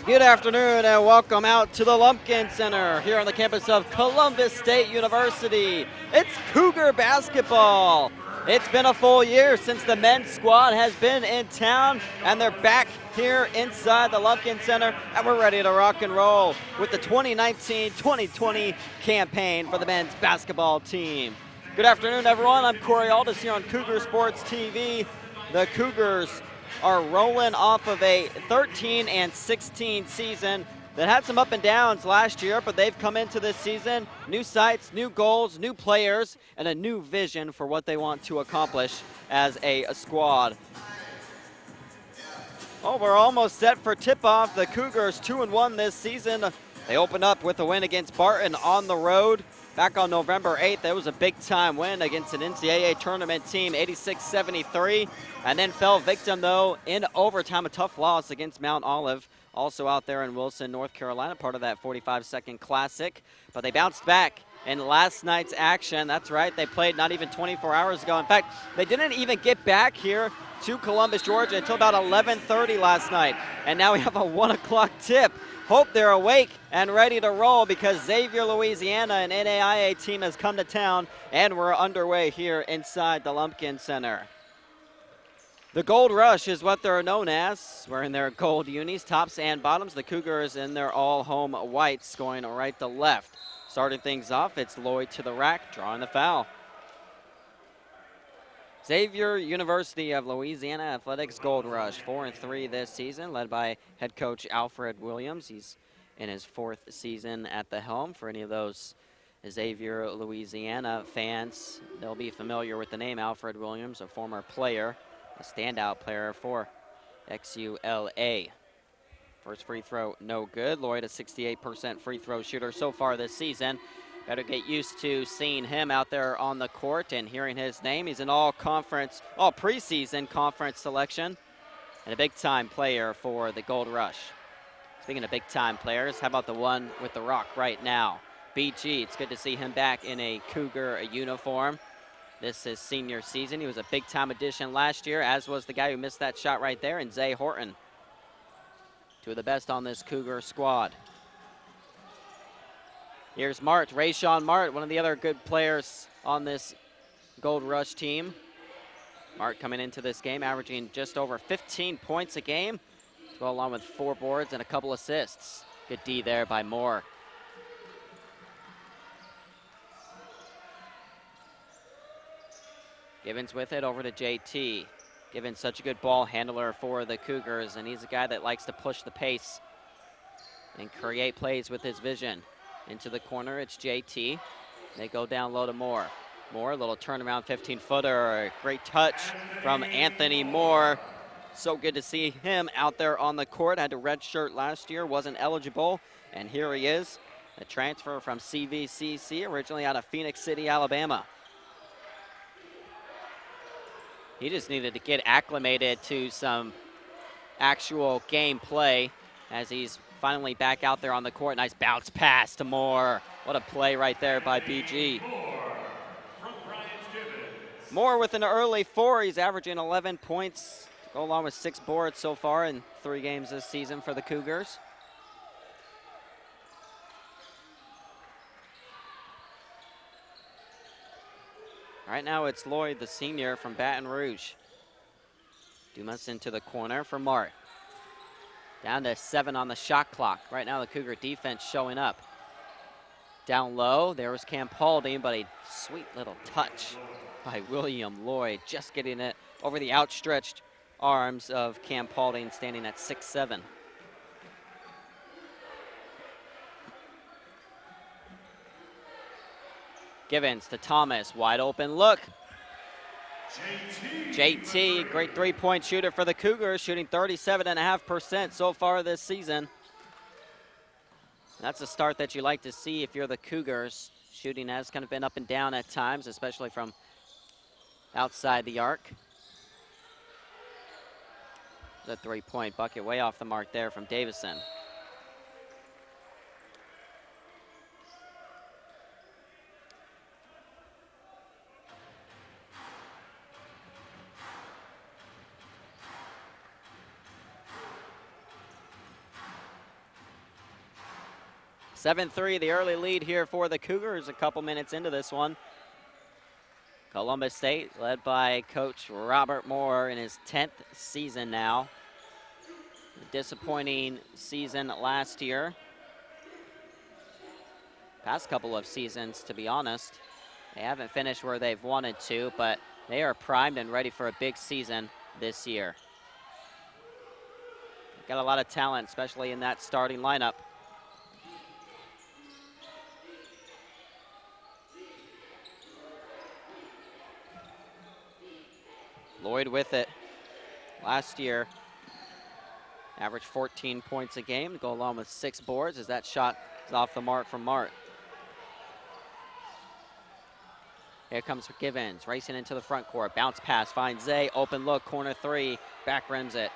Good afternoon and welcome out to the Lumpkin Center here on the campus of Columbus State University. It's Cougar basketball. It's been a full year since the men's squad has been in town, and they're back here inside the Lumpkin Center, and we're ready to rock and roll with the 2019-2020 campaign for the men's basketball team. Good afternoon, everyone. I'm Corey Aldis here on Cougar Sports TV. The Cougars are rolling off of a 13-16 season that had some up and downs last year, but they've come into this season, new sights, new goals, new players, and a new vision for what they want to accomplish as a squad. Oh, we're almost set for tip-off. The Cougars 2-1 this season. They opened up with a win against Barton on the road. Back on November 8th, it was a big-time win against an NCAA tournament team, 86-73, and then fell victim, though, in overtime, a tough loss against Mount Olive, also out there in Wilson, North Carolina, part of that 45-second classic. But they bounced back in last night's action. That's right, they played not even 24 hours ago. In fact, they didn't even get back here to Columbus, Georgia until about 11:30 last night, and now we have a 1 o'clock tip. Hope they're awake and ready to roll because Xavier, Louisiana, an NAIA team has come to town, and we're underway here inside the Lumpkin Center. The Gold Rush is what they're known as. Wearing their gold unis, tops and bottoms. The Cougars in their all-home whites going right to left. Starting things off, it's Lloyd to the rack, drawing the foul. Xavier University of Louisiana Athletics Gold Rush, 4-3 this season, led by head coach Alfred Williams. He's in his 4th season at the helm. For any of those Xavier Louisiana fans, they'll be familiar with the name Alfred Williams, a former player, a standout player for XULA. First free throw, no good. Lloyd, a 68% free throw shooter so far this season. Better get used to seeing him out there on the court and hearing his name. He's an all preseason conference selection and a big-time player for the Gold Rush. Speaking of big-time players, how about the one with the rock right now? BG, it's good to see him back in a Cougar uniform. This is senior season. He was a big-time addition last year, as was the guy who missed that shot right there, and Zay Horton. Two of the best on this Cougar squad. Here's Mart, Rayshawn Mart, one of the other good players on this Gold Rush team. Mart coming into this game, averaging just over 15 points a game, to go along with 4 boards and a couple assists. Good D there by Moore. Givens with it over to JT. Givens such a good ball handler for the Cougars, and he's a guy that likes to push the pace and create plays with his vision. Into the corner, it's JT. They go down low to Moore. Moore, a little turnaround 15-footer. Great touch from Anthony Moore. So good to see him out there on the court. Had a red shirt last year, wasn't eligible, and here he is. A transfer from CVCC, originally out of Phoenix City, Alabama. He just needed to get acclimated to some actual game play as he's finally back out there on the court. Nice bounce pass to Moore. What a play right there by BG. Moore with an early 4. He's averaging 11 points, to go along with 6 boards so far in 3 games this season for the Cougars. Right now it's Lloyd, the senior from Baton Rouge. Dumas into the corner for Mart. Down to 7 on the shot clock. Right now the Cougar defense showing up. Down low, there was Campaldine, but a sweet little touch by William Lloyd, just getting it over the outstretched arms of Campaldine, standing at 6'7". Givens to Thomas, wide open look. JT, great 3-point shooter for the Cougars, shooting 37.5% so far this season. That's a start that you like to see if you're the Cougars. Shooting has kind of been up and down at times, especially from outside the arc. The 3-point bucket way off the mark there from Davison. 7-3, the early lead here for the Cougars a couple minutes into this one. Columbus State, led by Coach Robert Moore in his 10th season now. A disappointing season last year. Past couple of seasons, to be honest. They haven't finished where they've wanted to, but they are primed and ready for a big season this year. Got a lot of talent, especially in that starting lineup. Lloyd with it last year. Averaged 14 points a game to go along with 6 boards as that shot is off the mark from Mart. Here comes Givens, racing into the front court. Bounce pass, finds Zay, open look, corner 3, back rims it.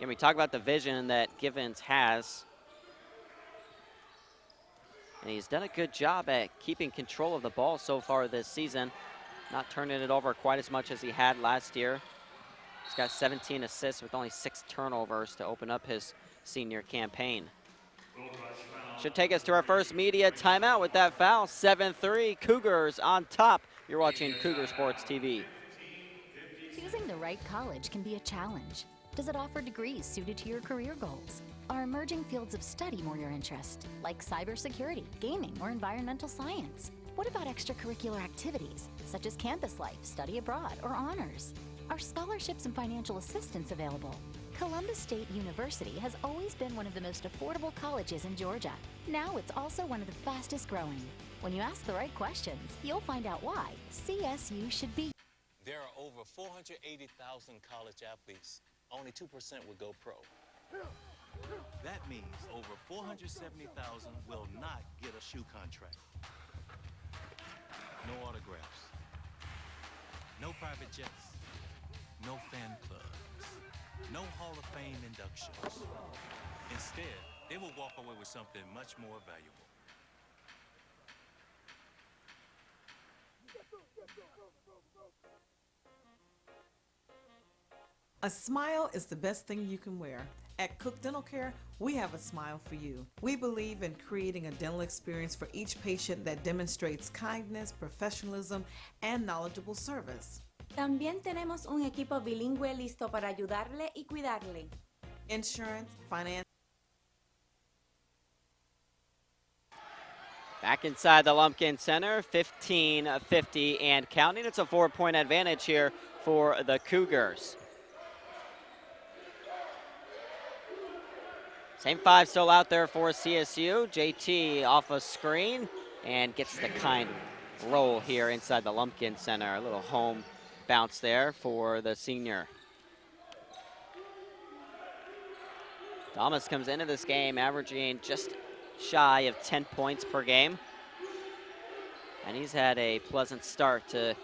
And we talk about the vision that Givens has. And he's done a good job at keeping control of the ball so far this season. Not turning it over quite as much as he had last year. He's got 17 assists with only 6 turnovers to open up his senior campaign. Should take us to our first media timeout with that foul. 7-3, Cougars on top. You're watching Cougar Sports TV. Choosing the right college can be a challenge. Does it offer degrees suited to your career goals? Are emerging fields of study more your interest, like cybersecurity, gaming, or environmental science? What about extracurricular activities, such as campus life, study abroad, or honors? Are scholarships and financial assistance available? Columbus State University has always been one of the most affordable colleges in Georgia. Now it's also one of the fastest growing. When you ask the right questions, you'll find out why CSU should be. There are over 480,000 college athletes. Only 2% would go pro. That means over 470,000 will not get a shoe contract. No autographs. No private jets. No fan clubs. No Hall of Fame inductions. Instead, they will walk away with something much more valuable. A smile is the best thing you can wear. At Cook Dental Care, we have a smile for you. We believe in creating a dental experience for each patient that demonstrates kindness, professionalism, and knowledgeable service. También tenemos un equipo bilingüe listo para ayudarle y cuidarle. Insurance, finance. Back inside the Lumpkin Center, 15-50 and counting. It's a 4-point advantage here for the Cougars. Same 5 still out there for CSU. JT off a screen and gets the kind roll here inside the Lumpkin Center. A little home bounce there for the senior. Thomas comes into this game averaging just shy of 10 points per game. And he's had a pleasant start to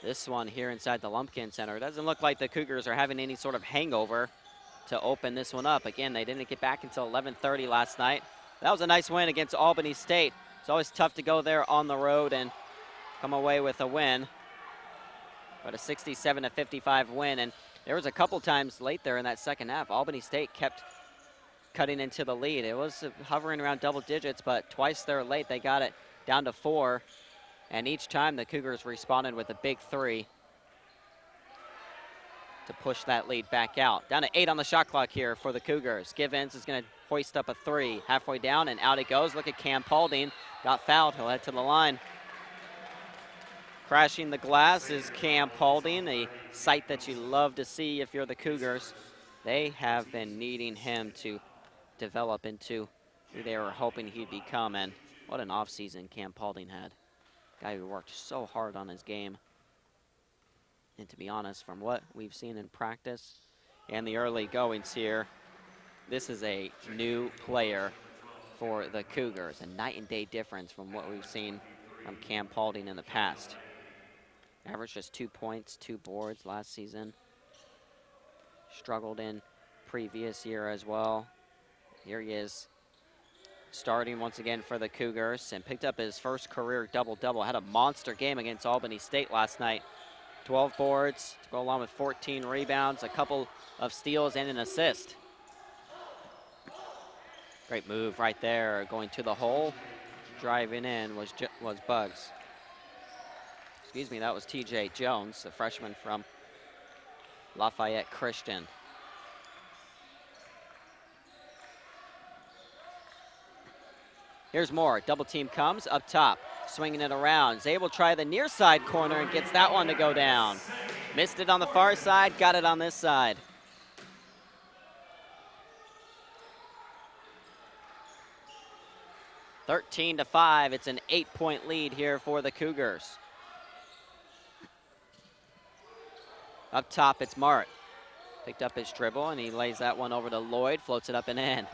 this one here inside the Lumpkin Center. It doesn't look like the Cougars are having any sort of hangover to open this one up. Again, they didn't get back until 11:30 last night. That was a nice win against Albany State. It's always tough to go there on the road and come away with a win. But a 67-55 win, and there was a couple times late there in that second half. Albany State kept cutting into the lead. It was hovering around double digits, but twice there late they got it down to 4. And each time the Cougars responded with a big 3 to push that lead back out. Down to 8 on the shot clock here for the Cougars. Givens is going to hoist up a 3. Halfway down and out it goes. Look at Cam Paulding. Got fouled. He'll head to the line. Crashing the glass is Cam Paulding, a sight that you love to see if you're the Cougars. They have been needing him to develop into who they were hoping he'd become, and what an offseason Cam Paulding had. Guy who worked so hard on his game. And to be honest, from what we've seen in practice and the early goings here, this is a new player for the Cougars. A night and day difference from what we've seen from Cam Paulding in the past. Averaged just 2 points, 2 boards last season. Struggled in previous year as well. Here he is starting once again for the Cougars and picked up his first career double-double. Had a monster game against Albany State last night. 12 boards to go along with 14 rebounds, a couple of steals and an assist. Great move right there, going to the hole. Driving in was Bugs. Excuse me, that was TJ Jones, the freshman from Lafayette Christian. Here's more. Double team comes up top, swinging it around. Zay will try the near side corner and gets that one to go down. Missed it on the far side, got it on this side. (13-5). It's an 8-point lead here for the Cougars. Up top, it's Mart. Picked up his dribble, and he lays that one over to Lloyd, floats it up and in.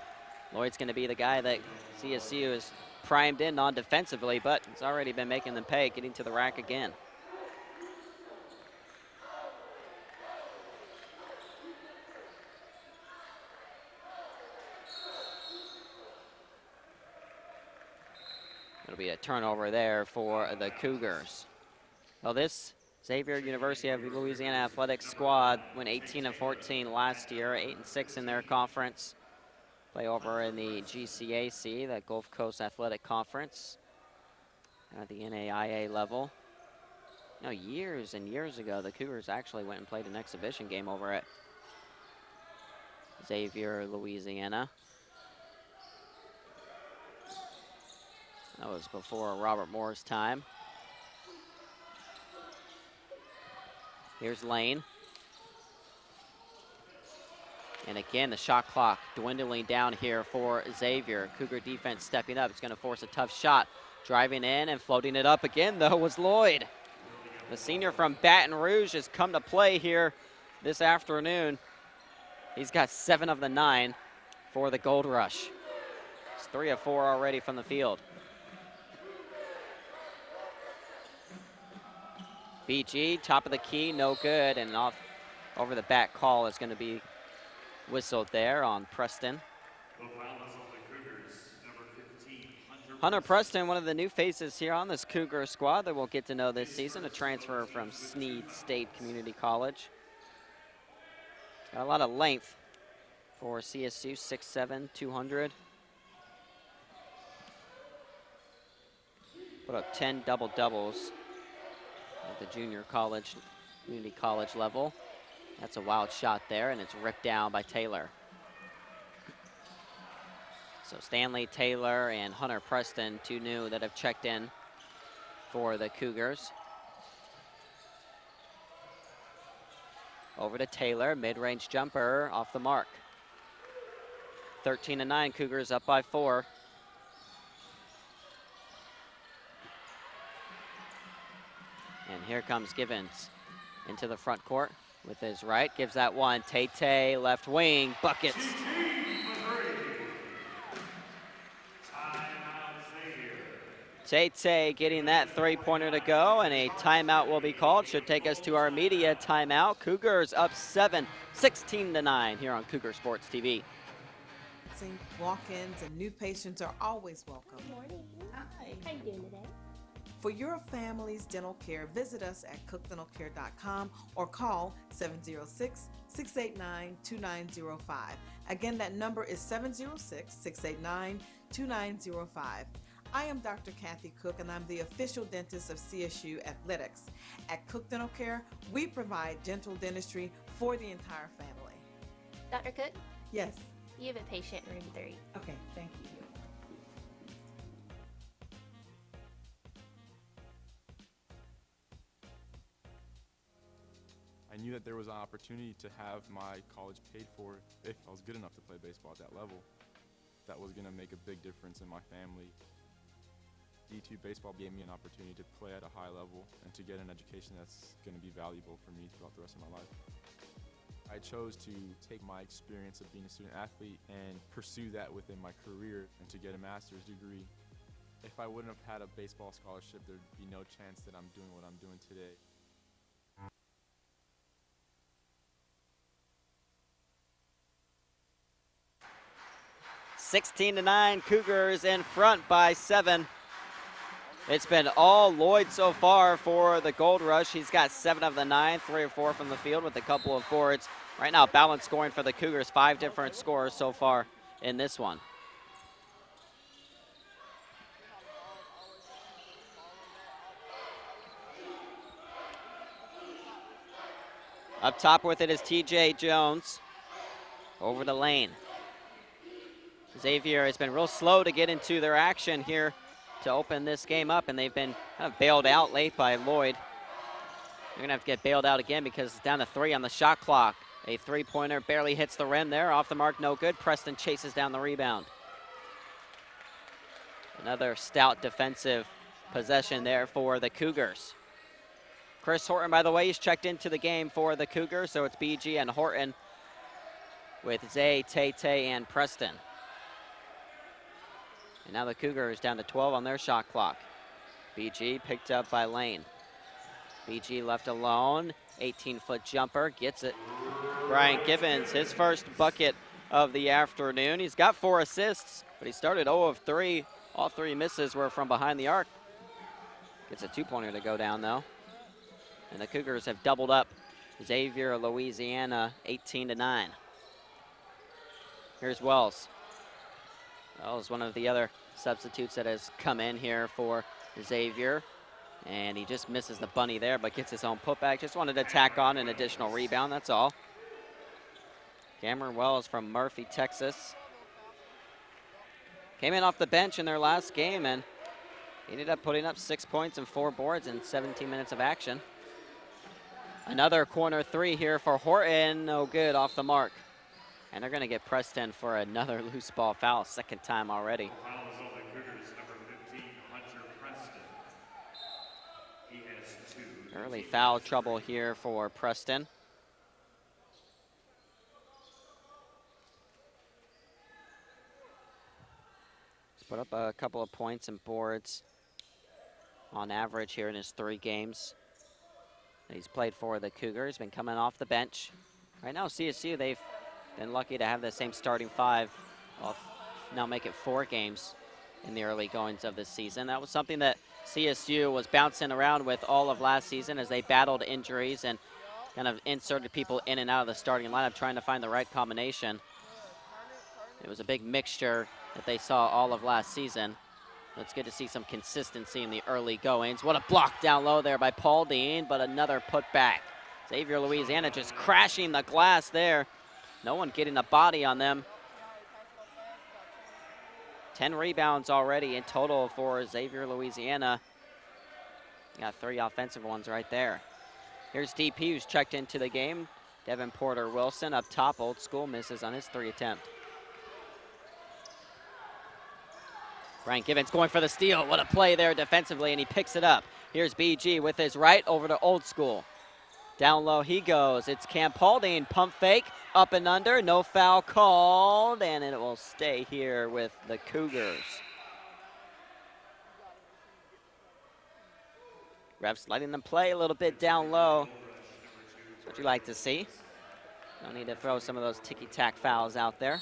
Lloyd's going to be the guy that CSU is primed in on defensively, but he's already been making them pay, getting to the rack again. It'll be a turnover there for the Cougars. Well, this Xavier University of Louisiana athletics squad went 18-14 last year, 8-6 in their conference. Play over in the GCAC, the Gulf Coast Athletic Conference, at the NAIA level. You know, years and years ago, the Cougars actually went and played an exhibition game over at Xavier, Louisiana. That was before Robert Moore's time. Here's Lane. And again, the shot clock dwindling down here for Xavier. Cougar defense stepping up. It's going to force a tough shot. Driving in and floating it up again, though, was Lloyd. The senior from Baton Rouge has come to play here this afternoon. He's got 7 of the 9 for the Gold Rush. It's 3 of 4 already from the field. BG, top of the key, no good, and off over the back call is going to be whistled there on Preston. Hunter Preston, one of the new faces here on this Cougar squad that we'll get to know this season, a transfer from Snead State Community College. Got a lot of length for CSU, 6'7", 200. Put up 10 double-doubles at the junior college, community college level. That's a wild shot there, and it's ripped down by Taylor. So Stanley Taylor and Hunter Preston, 2 new that have checked in for the Cougars. Over to Taylor, mid-range jumper off the mark. 13-9, Cougars up by 4. And here comes Givens into the front court with his right. Gives that one. Tay left wing. Buckets. Tay getting that 3-pointer to go, and a timeout will be called. Should take us to our media timeout. Cougars up 7, 16-9 here on Cougar Sports TV. Walk-ins and new patients are always welcome. Good morning. Hi. How you doing today? For your family's dental care, visit us at cookdentalcare.com or call 706-689-2905. Again, that number is 706-689-2905. I am Dr. Kathy Cook, and I'm the official dentist of CSU Athletics. At Cook Dental Care, we provide dental dentistry for the entire family. Dr. Cook, Yes. you have a patient in room 3. Okay, thank you. I knew that there was an opportunity to have my college paid for if I was good enough to play baseball at that level. That was going to make a big difference in my family. D2 baseball gave me an opportunity to play at a high level and to get an education that's going to be valuable for me throughout the rest of my life. I chose to take my experience of being a student athlete and pursue that within my career and to get a master's degree. If I wouldn't have had a baseball scholarship, there'd be no chance that I'm doing what I'm doing today. (16-9), Cougars in front by 7. It's been all Lloyd so far for the Gold Rush. He's got 7 of the 9, 3 or 4 from the field with a couple of boards. Right now, balanced scoring for the Cougars, 5 different scores so far in this one. Up top with it is TJ Jones. Over the lane. Xavier has been real slow to get into their action here to open this game up, and they've been kind of bailed out late by Lloyd. They're gonna have to get bailed out again because it's down to 3 on the shot clock. A three-pointer barely hits the rim there. Off the mark, no good. Preston chases down the rebound. Another stout defensive possession there for the Cougars. Chris Horton, by the way, he's checked into the game for the Cougars, so it's BG and Horton with Zay, Tay, and Preston. And now the Cougars down to 12 on their shot clock. BG picked up by Lane. BG left alone, 18-foot jumper, gets it. Brian Gibbons, his first bucket of the afternoon. He's got 4 assists, but he started 0 of 3. All 3 misses were from behind the arc. Gets a 2-pointer to go down, though. And the Cougars have doubled up Xavier, Louisiana, 18-9. Here's Wells. Wells, one of the other substitutes that has come in here for Xavier. And he just misses the bunny there, but gets his own putback. Just wanted to tack on an additional rebound, that's all. Cameron Wells from Murphy, Texas. Came in off the bench in their last game and ended up putting up 6 points and 4 boards in 17 minutes of action. Another corner 3 here for Horton, no good, off the mark. And they're gonna get Preston for another loose ball foul, second time already. Early foul trouble here for Preston. He's put up a couple of points and boards on average here in his 3 games that he's played for the Cougars. Been coming off the bench. Right now, CSU, they've been lucky to have the same starting 5. Well, now make it 4 games in the early goings of this season. That was something that CSU was bouncing around with all of last season as they battled injuries and kind of inserted people in and out of the starting lineup, trying to find the right combination. It was a big mixture that they saw all of last season. It's good to see some consistency in the early goings. What a block down low there by Paul Dean, but another putback. Xavier, Louisiana just crashing the glass there. No one getting a body on them. 10 rebounds already in total for Xavier, Louisiana. Got 3 offensive ones right there. Here's DP, who's checked into the game. Devin Porter Wilson up top, old school, misses on his 3 attempt. Brian Gibbons going for the steal. What a play there defensively, and he picks it up. Here's BG with his right over to old school. Down low he goes. It's Cam Paulding, pump fake, up and under, no foul called, and it will stay here with the Cougars. Refs letting them play a little bit down low. That's what you like to see. No need to throw some of those ticky-tack fouls out there.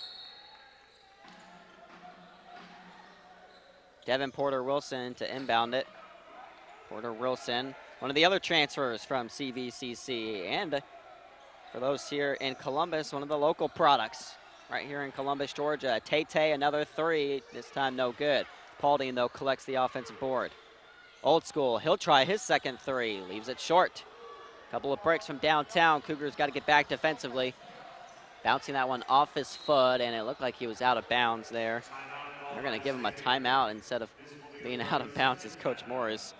Devin Porter Wilson to inbound it. Porter Wilson, one of the other transfers from CVCC, and for those here in Columbus, one of the local products right here in Columbus, Georgia. Tay, another 3, this time no good. Paulding, though, collects the offensive board. Old school, he'll try his second 3, leaves it short. Couple of breaks from downtown. Cougars got to get back defensively. Bouncing that one off his foot, and it looked like he was out of bounds there. They're going to give him a timeout instead of being out of bounds, as Coach Moore is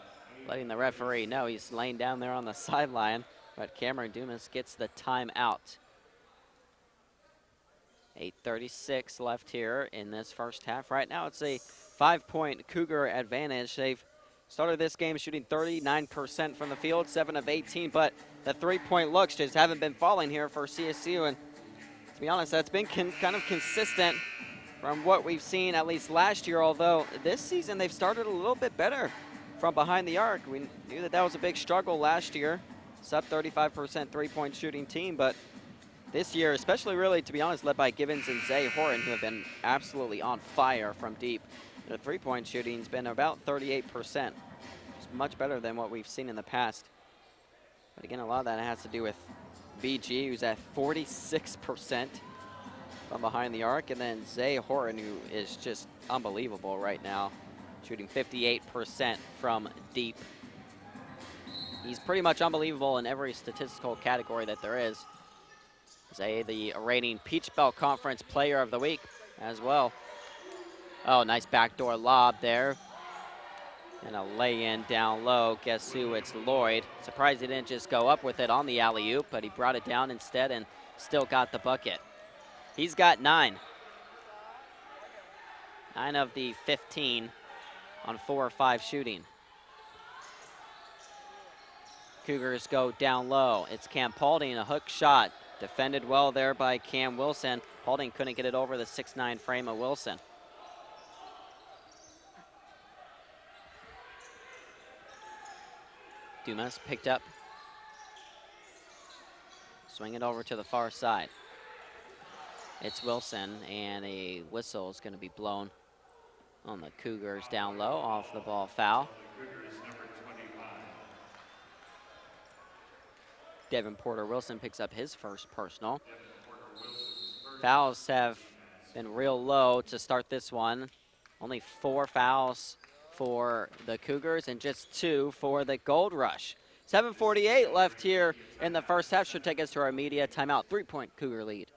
letting the referee know. He's laying down there on the sideline, but Cameron Dumas gets the timeout. 8:36 left here in this first half. Right now it's a 5-point Cougar advantage. They've started this game shooting 39% from the field, 7 of 18, but the 3-point looks just haven't been falling here for CSU, and to be honest, that's been kind of consistent from what we've seen at least last year, although this season they've started a little bit better from behind the arc. We knew that was a big struggle last year, sub 35% 3-point shooting team, but this year, especially really, to be honest, led by Gibbons and Zay Horton, who have been absolutely on fire from deep. The 3-point shooting's been about 38%. It's much better than what we've seen in the past. But again, a lot of that has to do with BG, who's at 46% from behind the arc, and then Zay Horton, who is just unbelievable right now, shooting 58% from deep. He's pretty much unbelievable in every statistical category that there is. Zay, the reigning Peach Belt Conference Player of the Week as well. Oh, nice backdoor lob there. And a lay-in down low. Guess who? It's Lloyd. Surprised he didn't just go up with it on the alley-oop, but he brought it down instead and still got the bucket. He's got 9. 9 of the 15 on 4 or 5 shooting. Cougars go down low. It's Cam Paulding, a hook shot. Defended well there by Cam Wilson. Paulding couldn't get it over the 6'9" frame of Wilson. Dumas picked up. Swing it over to the far side. It's Wilson, and a whistle is going to be blown on the Cougars down low, off the ball foul. Devin Porter Wilson picks up his first personal. Fouls have been real low to start this one. Only 4 fouls for the Cougars and just 2 for the Gold Rush. 7:48 left here in the first half. Should take us to our media timeout. 3-point Cougar lead.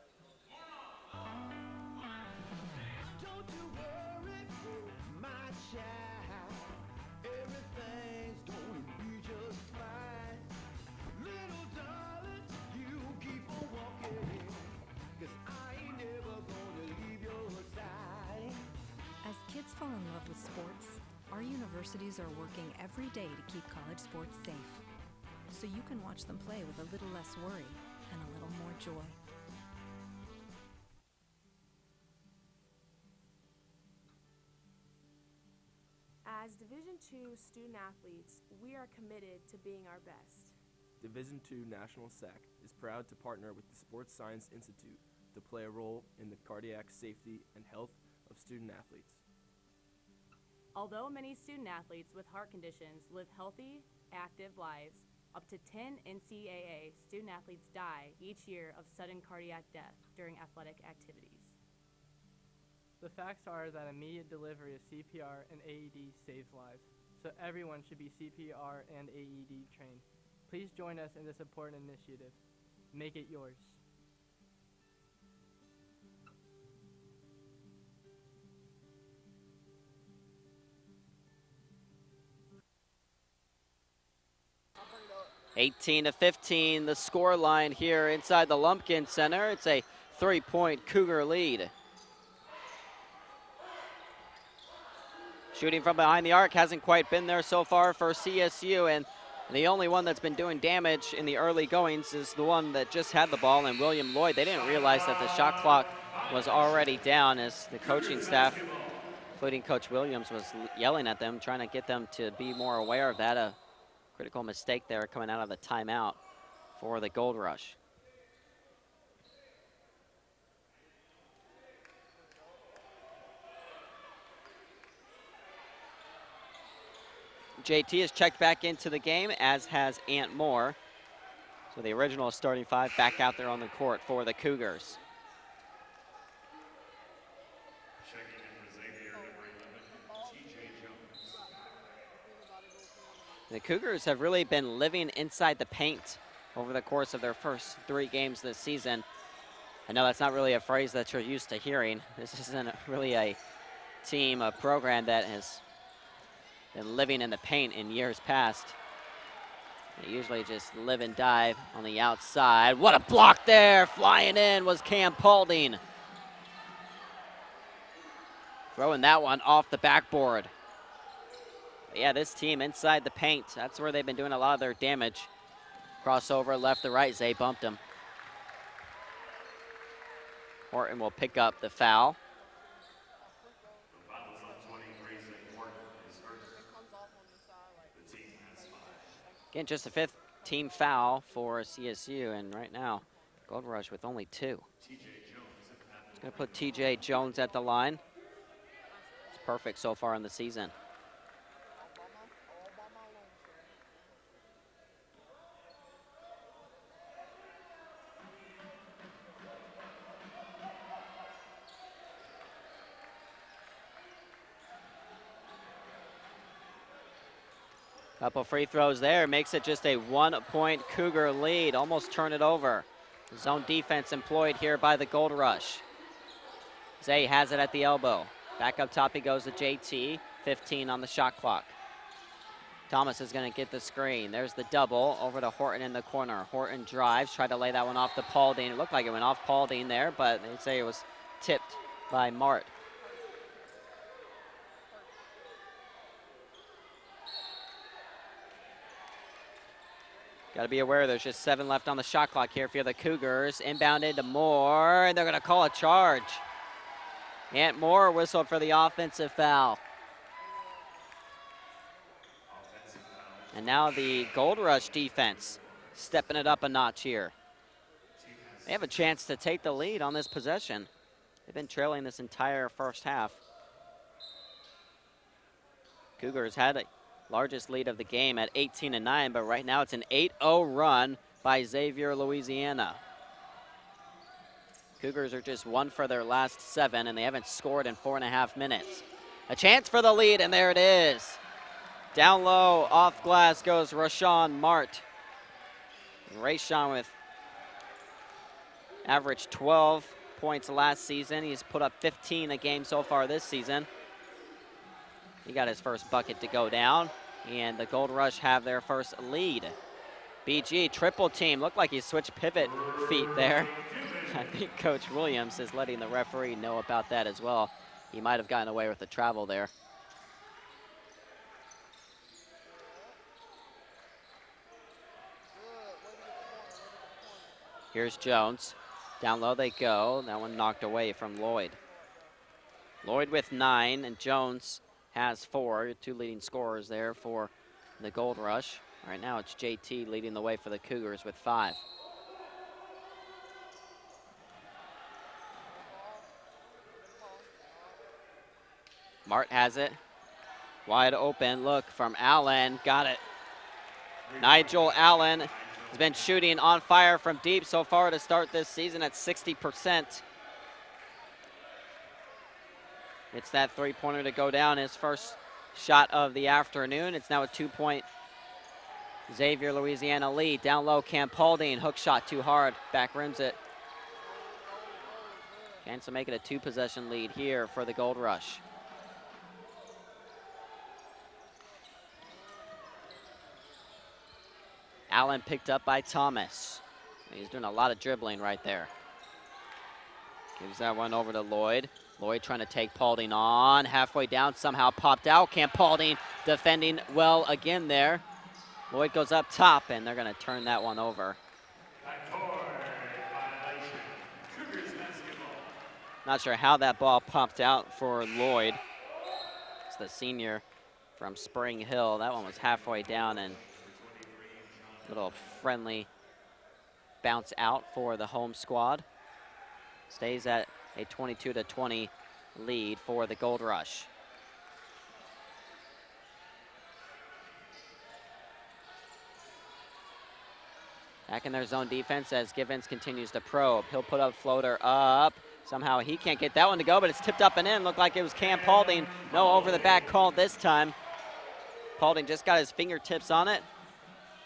As kids fall in love with sports, our universities are working every day to keep college sports safe, so you can watch them play with a little less worry and a little more joy. As Division II student athletes, we are committed to being our best. Division II National SAC is proud to partner with the Sports Science Institute to play a role in the cardiac safety and health of student athletes. Although many student athletes with heart conditions live healthy, active lives, up to 10 NCAA student athletes die each year of sudden cardiac death during athletic activities. The facts are that immediate delivery of CPR and AED saves lives, so everyone should be CPR and AED trained. Please join us in this important initiative. Make it yours. (18 to 15), the score line here inside the Lumpkin Center. It's a 3-point Cougar lead. Shooting from behind the arc hasn't quite been there so far for CSU, and the only one that's been doing damage in the early goings is the one that just had the ball, and William Lloyd. They didn't realize that the shot clock was already down, as the coaching staff, including Coach Williams, was yelling at them, trying to get them to be more aware of that. A critical mistake there coming out of the timeout for the Gold Rush. JT has checked back into the game, as has Ant Moore. So the original starting 5 back out there on the court for the Cougars. The Cougars have really been living inside the paint over the course of their first 3 games this season. I know that's not really a phrase that you're used to hearing. This isn't really a team, a program that has been living in the paint in years past. They usually just live and die on the outside. What a block there! Flying in was Cam Paulding. Throwing that one off the backboard. But yeah, this team inside the paint, that's where they've been doing a lot of their damage. Crossover left to right, Zay bumped him. Horton will pick up the foul. Again, just the 5th team foul for CSU, and right now, Gold Rush with only 2. It's going to put TJ Jones at the line. It's perfect so far in the season. Couple free throws there, makes it just a 1-point Cougar lead, almost turn it over. Zone defense employed here by the Gold Rush. Zay has it at the elbow. Back up top he goes to JT, 15 on the shot clock. Thomas is going to get the screen. There's the double over to Horton in the corner. Horton drives, tried to lay that one off to Paulding. It looked like it went off Paulding there, but they say it was tipped by Mart. Got to be aware there's just 7 left on the shot clock here for the Cougars. Inbounded to Moore, and they're going to call a charge. Ant Moore whistled for the offensive foul. And now the Gold Rush defense stepping it up a notch here. They have a chance to take the lead on this possession. They've been trailing this entire first half. Cougars had the largest lead of the game at 18-9, but right now it's an 8-0 run by Xavier, Louisiana. Cougars are just 1 for their last 7, and they haven't scored in 4.5 minutes. A chance for the lead, and there it is. Down low, off glass goes Rashawn Mart. Rashawn with averaged 12 points last season. He's put up 15 a game so far this season. He got his first bucket to go down, and the Gold Rush have their first lead. BG triple team. Looked like he switched pivot feet there. I think Coach Williams is letting the referee know about that as well. He might have gotten away with the travel there. Here's Jones. Down low they go. That one knocked away from Lloyd. Lloyd with 9, and Jones has 4. 2 leading scorers there for the Gold Rush. Right now it's JT leading the way for the Cougars with 5. Mart has it. Wide open look from Allen. Got it. Nigel Allen has been shooting on fire from deep so far to start this season at 60%. It's that three-pointer to go down, his first shot of the afternoon. It's now a 2-point Xavier, Louisiana lead. Down low, Cam Paulding, hook shot too hard, back rims it. Chance to make it a 2-possession lead here for the Gold Rush. Allen picked up by Thomas. He's doing a lot of dribbling right there. Gives that one over to Lloyd. Lloyd trying to take Paulding on. Halfway down, somehow popped out. Camp Paulding defending well again there. Lloyd goes up top, and they're going to turn that one over. Not sure how that ball popped out for Lloyd. It's the senior from Spring Hill. That one was halfway down, and little friendly bounce out for the home squad. Stays at a 22-20 lead for the Gold Rush. Back in their zone defense as Givens continues to probe. He'll put up floater up. Somehow he can't get that one to go, but it's tipped up and in. Looked like it was Cam Paulding. No over the back call this time. Paulding just got his fingertips on it.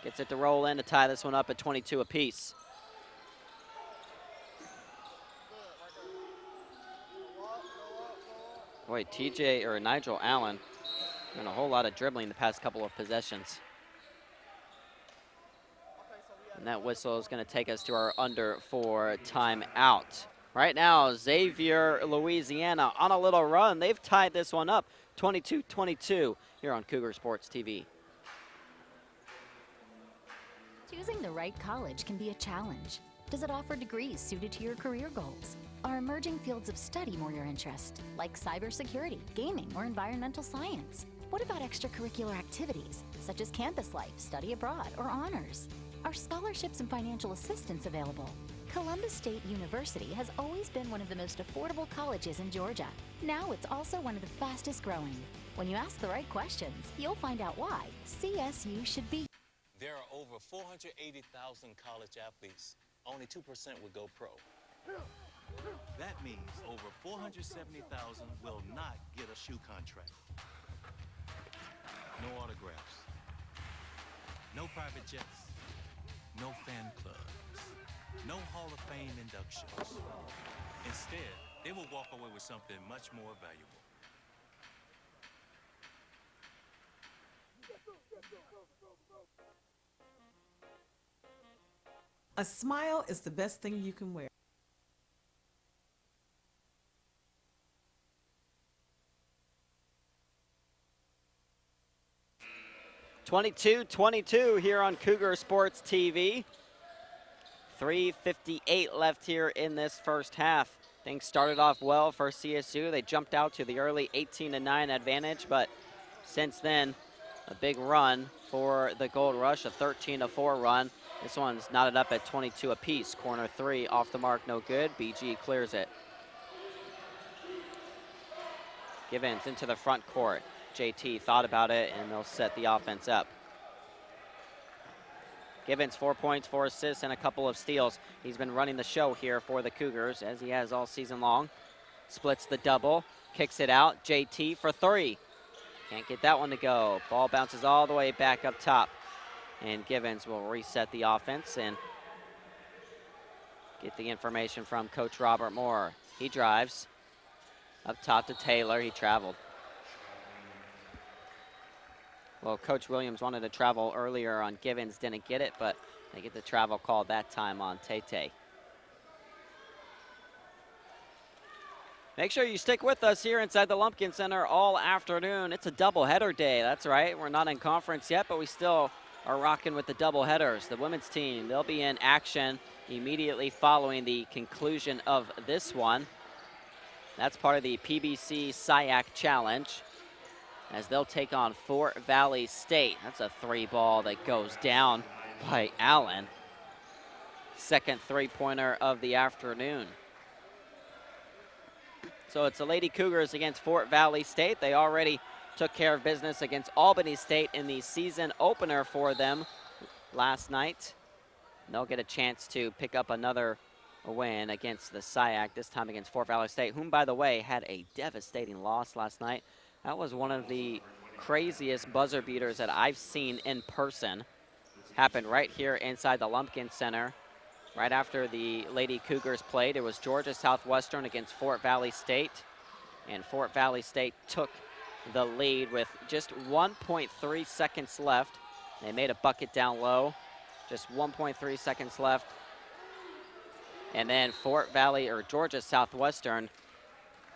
Gets it to roll in to tie this one up at 22 apiece. Boy, Nigel Allen doing a whole lot of dribbling the past couple of possessions. And that whistle is going to take us to our under 4 timeout. Right now, Xavier, Louisiana on a little run. They've tied this one up 22-22 here on Cougar Sports TV. Choosing the right college can be a challenge. Does it offer degrees suited to your career goals? Are emerging fields of study more your interest, like cybersecurity, gaming, or environmental science? What about extracurricular activities, such as campus life, study abroad, or honors? Are scholarships and financial assistance available? Columbus State University has always been one of the most affordable colleges in Georgia. Now it's also one of the fastest growing. When you ask the right questions, you'll find out why CSU should be. There are over 480,000 college athletes. Only 2% would go pro. That means over 470,000 will not get a shoe contract. No autographs, No private jets, no fan clubs, no Hall of Fame inductions. Instead, they will walk away with something much more valuable. A smile is the best thing you can wear. (22-22) here on Cougar Sports TV. 3:58 left here in this first half. Things started off well for CSU. They jumped out to the early 18-9 advantage, but since then, a big run for the Gold Rush, a 13-4 run. This one's knotted up at 22 apiece. Corner three off the mark, no good. BG clears it. Givens into the front court. JT thought about it, and they'll set the offense up. Givens, 4 points, 4 assists, and a couple of steals. He's been running the show here for the Cougars, as he has all season long. Splits the double, kicks it out. JT for three. Can't get that one to go. Ball bounces all the way back up top. And Givens will reset the offense and get the information from Coach Robert Moore. He drives up top to Taylor. He traveled. Well, Coach Williams wanted to travel earlier on Givens, didn't get it, but they get the travel call that time on Tay. Make sure you stick with us here inside the Lumpkin Center all afternoon. It's a doubleheader day, that's right. We're not in conference yet, but we still are rocking with the doubleheaders. The women's team, they'll be in action immediately following the conclusion of this one. That's part of the PBC SIAC Challenge, as they'll take on Fort Valley State. That's a three ball that goes down by Allen. Second three-pointer of the afternoon. So it's the Lady Cougars against Fort Valley State. They already took care of business against Albany State in the season opener for them last night. And they'll get a chance to pick up another win against the SIAC, this time against Fort Valley State, whom, by the way, had a devastating loss last night. That was one of the craziest buzzer beaters that I've seen in person. Happened right here inside the Lumpkin Center. Right after the Lady Cougars played, it was Georgia Southwestern against Fort Valley State. And Fort Valley State took the lead with just 1.3 seconds left. They made a bucket down low, just 1.3 seconds left. And then Georgia Southwestern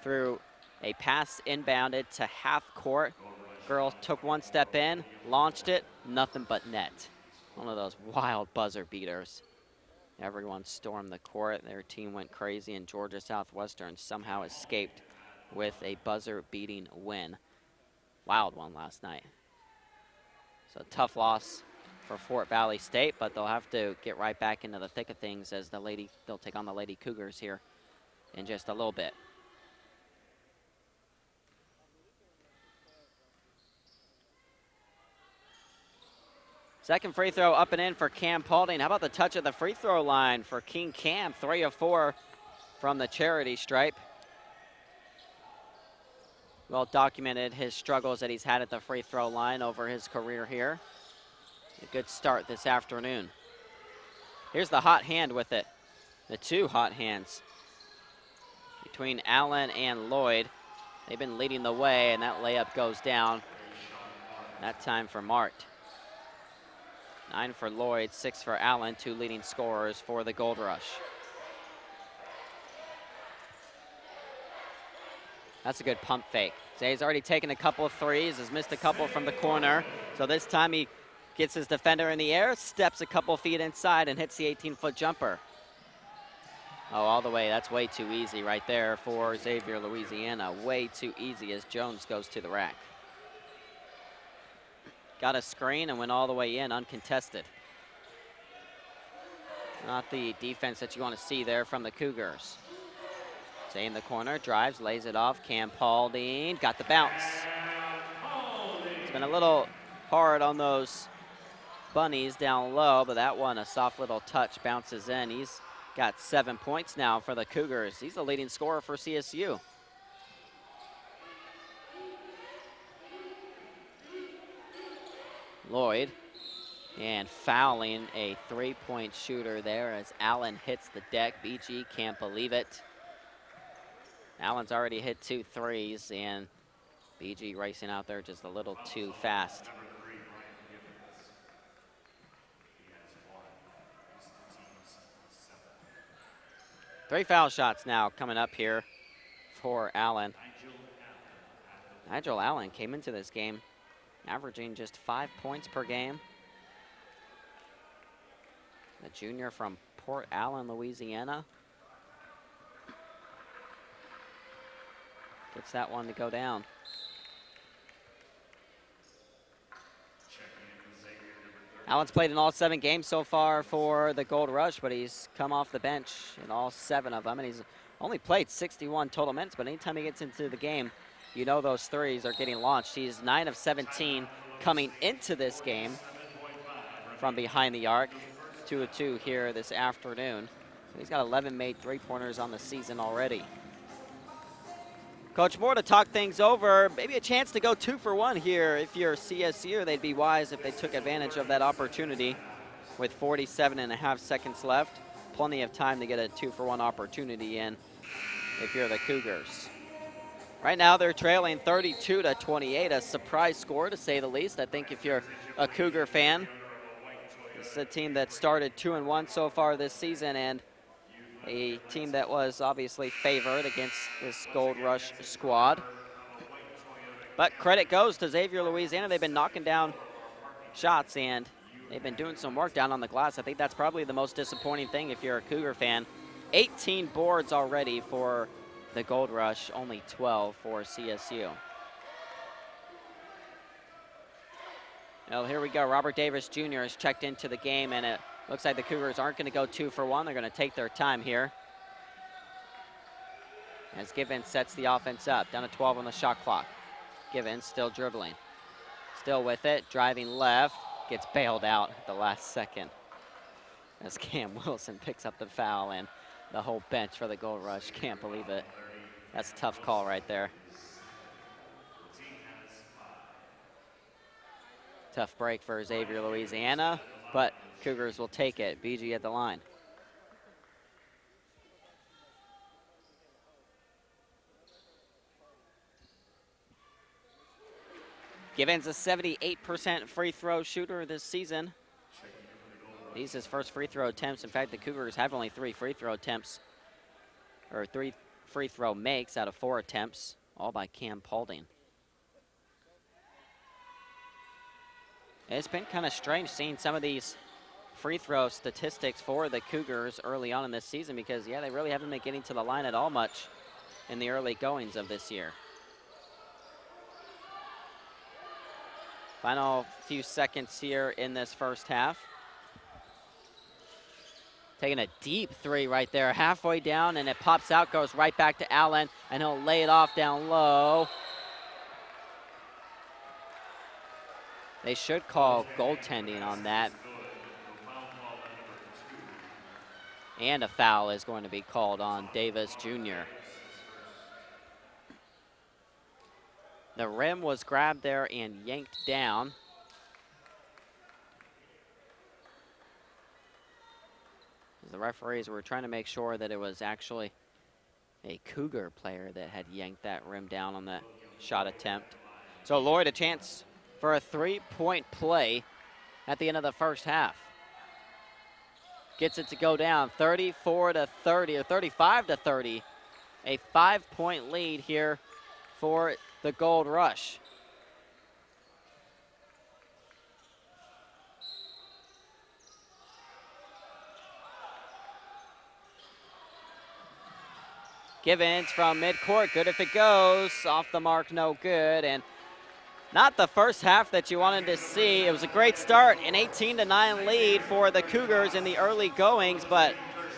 threw a pass inbounded to half court. Girls took one step in, launched it, nothing but net. One of those wild buzzer beaters. Everyone stormed the court. Their team went crazy, and Georgia Southwestern somehow escaped with a buzzer-beating win. Wild one last night. So tough loss for Fort Valley State, but they'll have to get right back into the thick of things as they'll take on the Lady Cougars here in just a little bit. Second free throw up and in for Cam Paulding. How about the touch of the free throw line for King Cam? 3 of 4 from the charity stripe. Well documented his struggles that he's had at the free throw line over his career here. A good start this afternoon. Here's the hot hand with it. The two hot hands between Allen and Lloyd. They've been leading the way, and that layup goes down. That time for Mart. 9 for Lloyd, 6 for Allen, 2 leading scorers for the Gold Rush. That's a good pump fake. Zay's already taken a couple of threes, has missed a couple from the corner. So this time he gets his defender in the air, steps a couple feet inside, and hits the 18-foot jumper. Oh, all the way. That's way too easy right there for Xavier, Louisiana. Way too easy as Jones goes to the rack. Got a screen and went all the way in uncontested. Not the defense that you want to see there from the Cougars. Zay in the corner, drives, lays it off. Cam Paulding got the bounce. It's been a little hard on those bunnies down low, but that one, a soft little touch, bounces in. He's got 7 points now for the Cougars. He's the leading scorer for CSU. Lloyd And fouling a three-point shooter there as Allen hits the deck. BG can't believe it. Allen's already hit 2 threes, and BG racing out there just a little too fast. Three foul shots now coming up here for Allen. Nigel Allen came into this game averaging just 5 points per game. The junior from Port Allen, Louisiana. Gets that one to go down. Allen's played in all 7 games so far for the Gold Rush, but he's come off the bench in all 7 of them, and he's only played 61 total minutes, but anytime he gets into the game, you know those threes are getting launched. He's 9 of 17 coming into this game from behind the arc. 2 of 2 here this afternoon. So he's got 11 made three-pointers on the season already. Coach Moore to talk things over. Maybe a chance to go 2 for 1 here. If you're CSU, they'd be wise if they took advantage of that opportunity with 47.5 seconds left. Plenty of time to get a 2 for 1 opportunity in if you're the Cougars. Right now they're trailing 32-28, a surprise score to say the least. I think if you're a Cougar fan, it's a team that started 2-1 so far this season, and a team that was obviously favored against this Gold Rush squad. But credit goes to Xavier, Louisiana. They've been knocking down shots, and they've been doing some work down on the glass. I think that's probably the most disappointing thing if you're a Cougar fan. 18 boards already for the Gold Rush, only 12 for CSU. Well, here we go. Robert Davis Jr. has checked into the game, and it looks like the Cougars aren't going to go 2 for 1. They're going to take their time here. As Givens sets the offense up, down to 12 on the shot clock. Givens still dribbling. Still with it, driving left, gets bailed out at the last second. As Cam Wilson picks up the foul, and the whole bench for the Gold Rush can't believe it. That's a tough call right there. Tough break for Xavier, Louisiana, but Cougars will take it. BG at the line. Givens a 78% free throw shooter this season. These his first free throw attempts. In fact, the Cougars have only 3 free throw attempts, or 3 free throw makes out of 4 attempts, all by Cam Paulding. It's been kind of strange seeing some of these free throw statistics for the Cougars early on in this season because, yeah, they really haven't been getting to the line at all much in the early goings of this year. Final few seconds here in this first half. Taking a deep 3 right there, halfway down, and it pops out, goes right back to Allen, and he'll lay it off down low. They should call goaltending on that. And a foul is going to be called on Davis Jr. The rim was grabbed there and yanked down. The referees were trying to make sure that it was actually a Cougar player that had yanked that rim down on the shot attempt. So Lloyd, a chance for a 3-point play at the end of the first half. Gets it to go down 34-30 or 35-30. A 5-point lead here for the Gold Rush. Givens from midcourt, good if it goes. Off the mark, no good. And not the first half that you wanted to see. It was a great start, an 18-9 lead for the Cougars in the early goings, but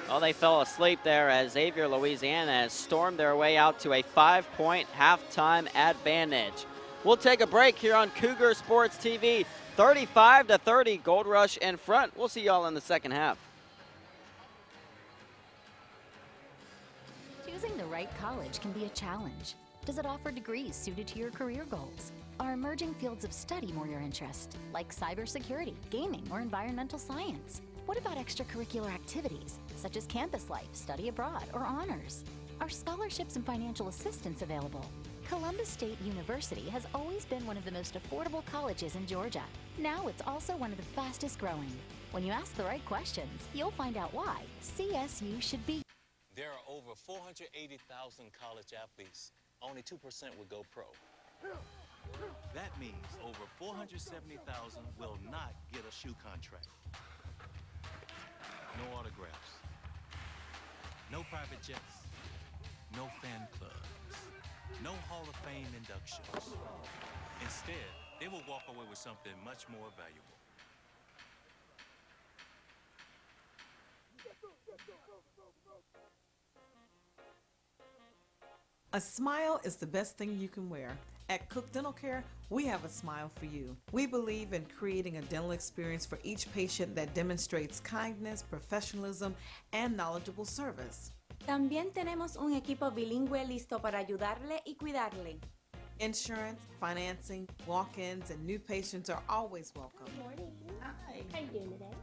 well, they fell asleep there as Xavier, Louisiana has stormed their way out to a 5-point halftime advantage. We'll take a break here on Cougar Sports TV. 35-30, Gold Rush in front. We'll see y'all in the second half. Choosing the right college can be a challenge. Does it offer degrees suited to your career goals? Are emerging fields of study more your interest, like cybersecurity, gaming, or environmental science? What about extracurricular activities, such as campus life, study abroad, or honors? Are scholarships and financial assistance available? Columbus State University has always been one of the most affordable colleges in Georgia. Now it's also one of the fastest growing. When you ask the right questions, you'll find out why CSU should be. There are over 480,000 college athletes. Only 2% will go pro. That means over 470,000 will not get a shoe contract. No autographs. No private jets. No fan clubs. No Hall of Fame inductions. Instead, they will walk away with something much more valuable. A smile is the best thing you can wear. At Cook Dental Care, we have a smile for you. We believe in creating a dental experience for each patient that demonstrates kindness, professionalism, and knowledgeable service. También tenemos un equipo bilingüe listo para ayudarle y cuidarle. Insurance, financing, walk-ins, and new patients are always welcome. Good morning. Hi. How you doing today?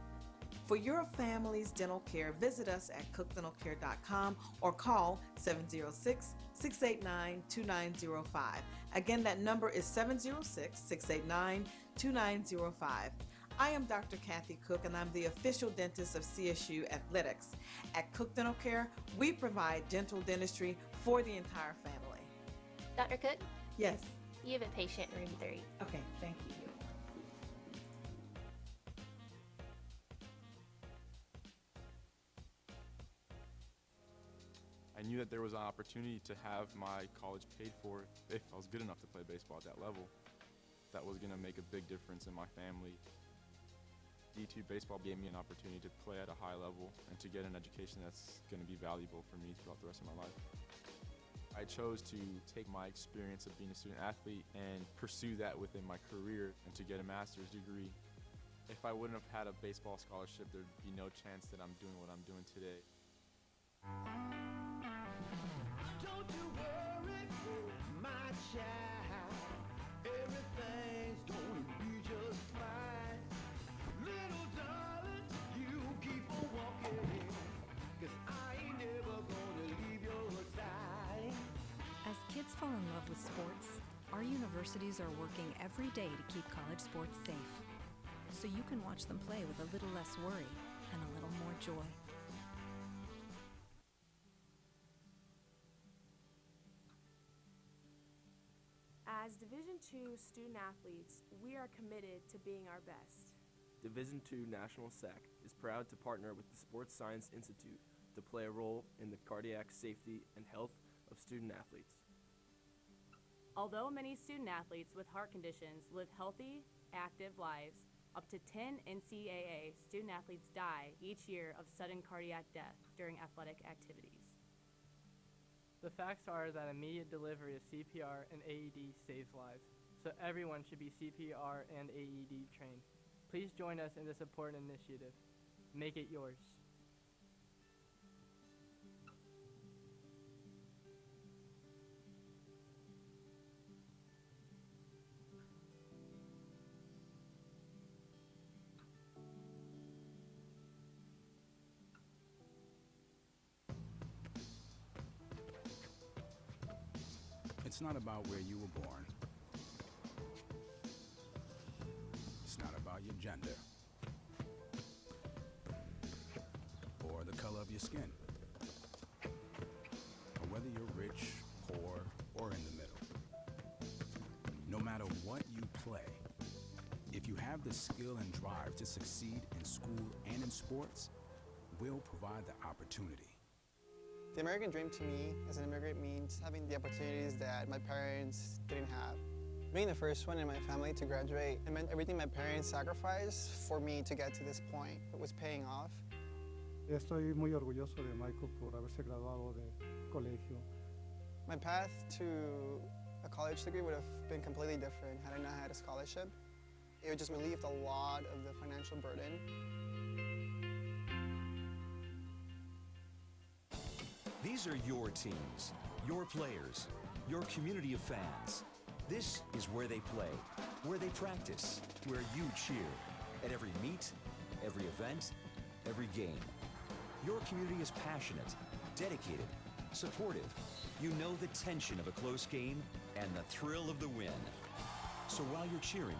For your family's dental care, visit us at cookdentalcare.com or call 706-689-2905. Again, that number is 706-689-2905. I am Dr. Kathy Cook, and I'm the official dentist of CSU Athletics. At Cook Dental Care, we provide dental dentistry for the entire family. Dr. Cook, Yes. you have a patient in room 3. Okay, thank you. I knew that there was an opportunity to have my college paid for if I was good enough to play baseball at that level. That was going to make a big difference in my family. D2 baseball gave me an opportunity to play at a high level and to get an education that's going to be valuable for me throughout the rest of my life. I chose to take my experience of being a student athlete and pursue that within my career and to get a master's degree. If I wouldn't have had a baseball scholarship, there'd be no chance that I'm doing what I'm doing today. Don't you worry, my child. Everything's gonna be just fine. Little darling, you keep on walking, 'cause I ain't never gonna leave your side. As kids fall in love with sports, our universities are working every day to keep college sports safe. So you can watch them play with a little less worry and a little more joy. As Division II student athletes, we are committed to being our best. Division II National SAC is proud to partner with the Sports Science Institute to play a role in the cardiac safety and health of student athletes. Although many student athletes with heart conditions live healthy, active lives, up to 10 NCAA student athletes die each year of sudden cardiac death during athletic activities. The facts are that immediate delivery of CPR and AED saves lives, so everyone should be CPR and AED trained. Please join us in this important initiative. Make it yours. It's not about where you were born. It's not about your gender or the color of your skin, or whether you're rich, poor, or in the middle. No matter what you play, if you have the skill and drive to succeed in school and in sports, we'll provide the opportunity. The American dream to me as an immigrant means having the opportunities that my parents didn't have. Being the first one in my family to graduate, it meant everything my parents sacrificed for me to get to this point. It was paying off. Estoy muy orgulloso de Michael por haberse graduado de colegio. My path to a college degree would have been completely different had I not had a scholarship. It would just relieved a lot of the financial burden. These are your teams, your players, your community of fans. This is where they play, where they practice, where you cheer. At every meet, every event, every game. Your community is passionate, dedicated, supportive. You know the tension of a close game and the thrill of the win. So while you're cheering,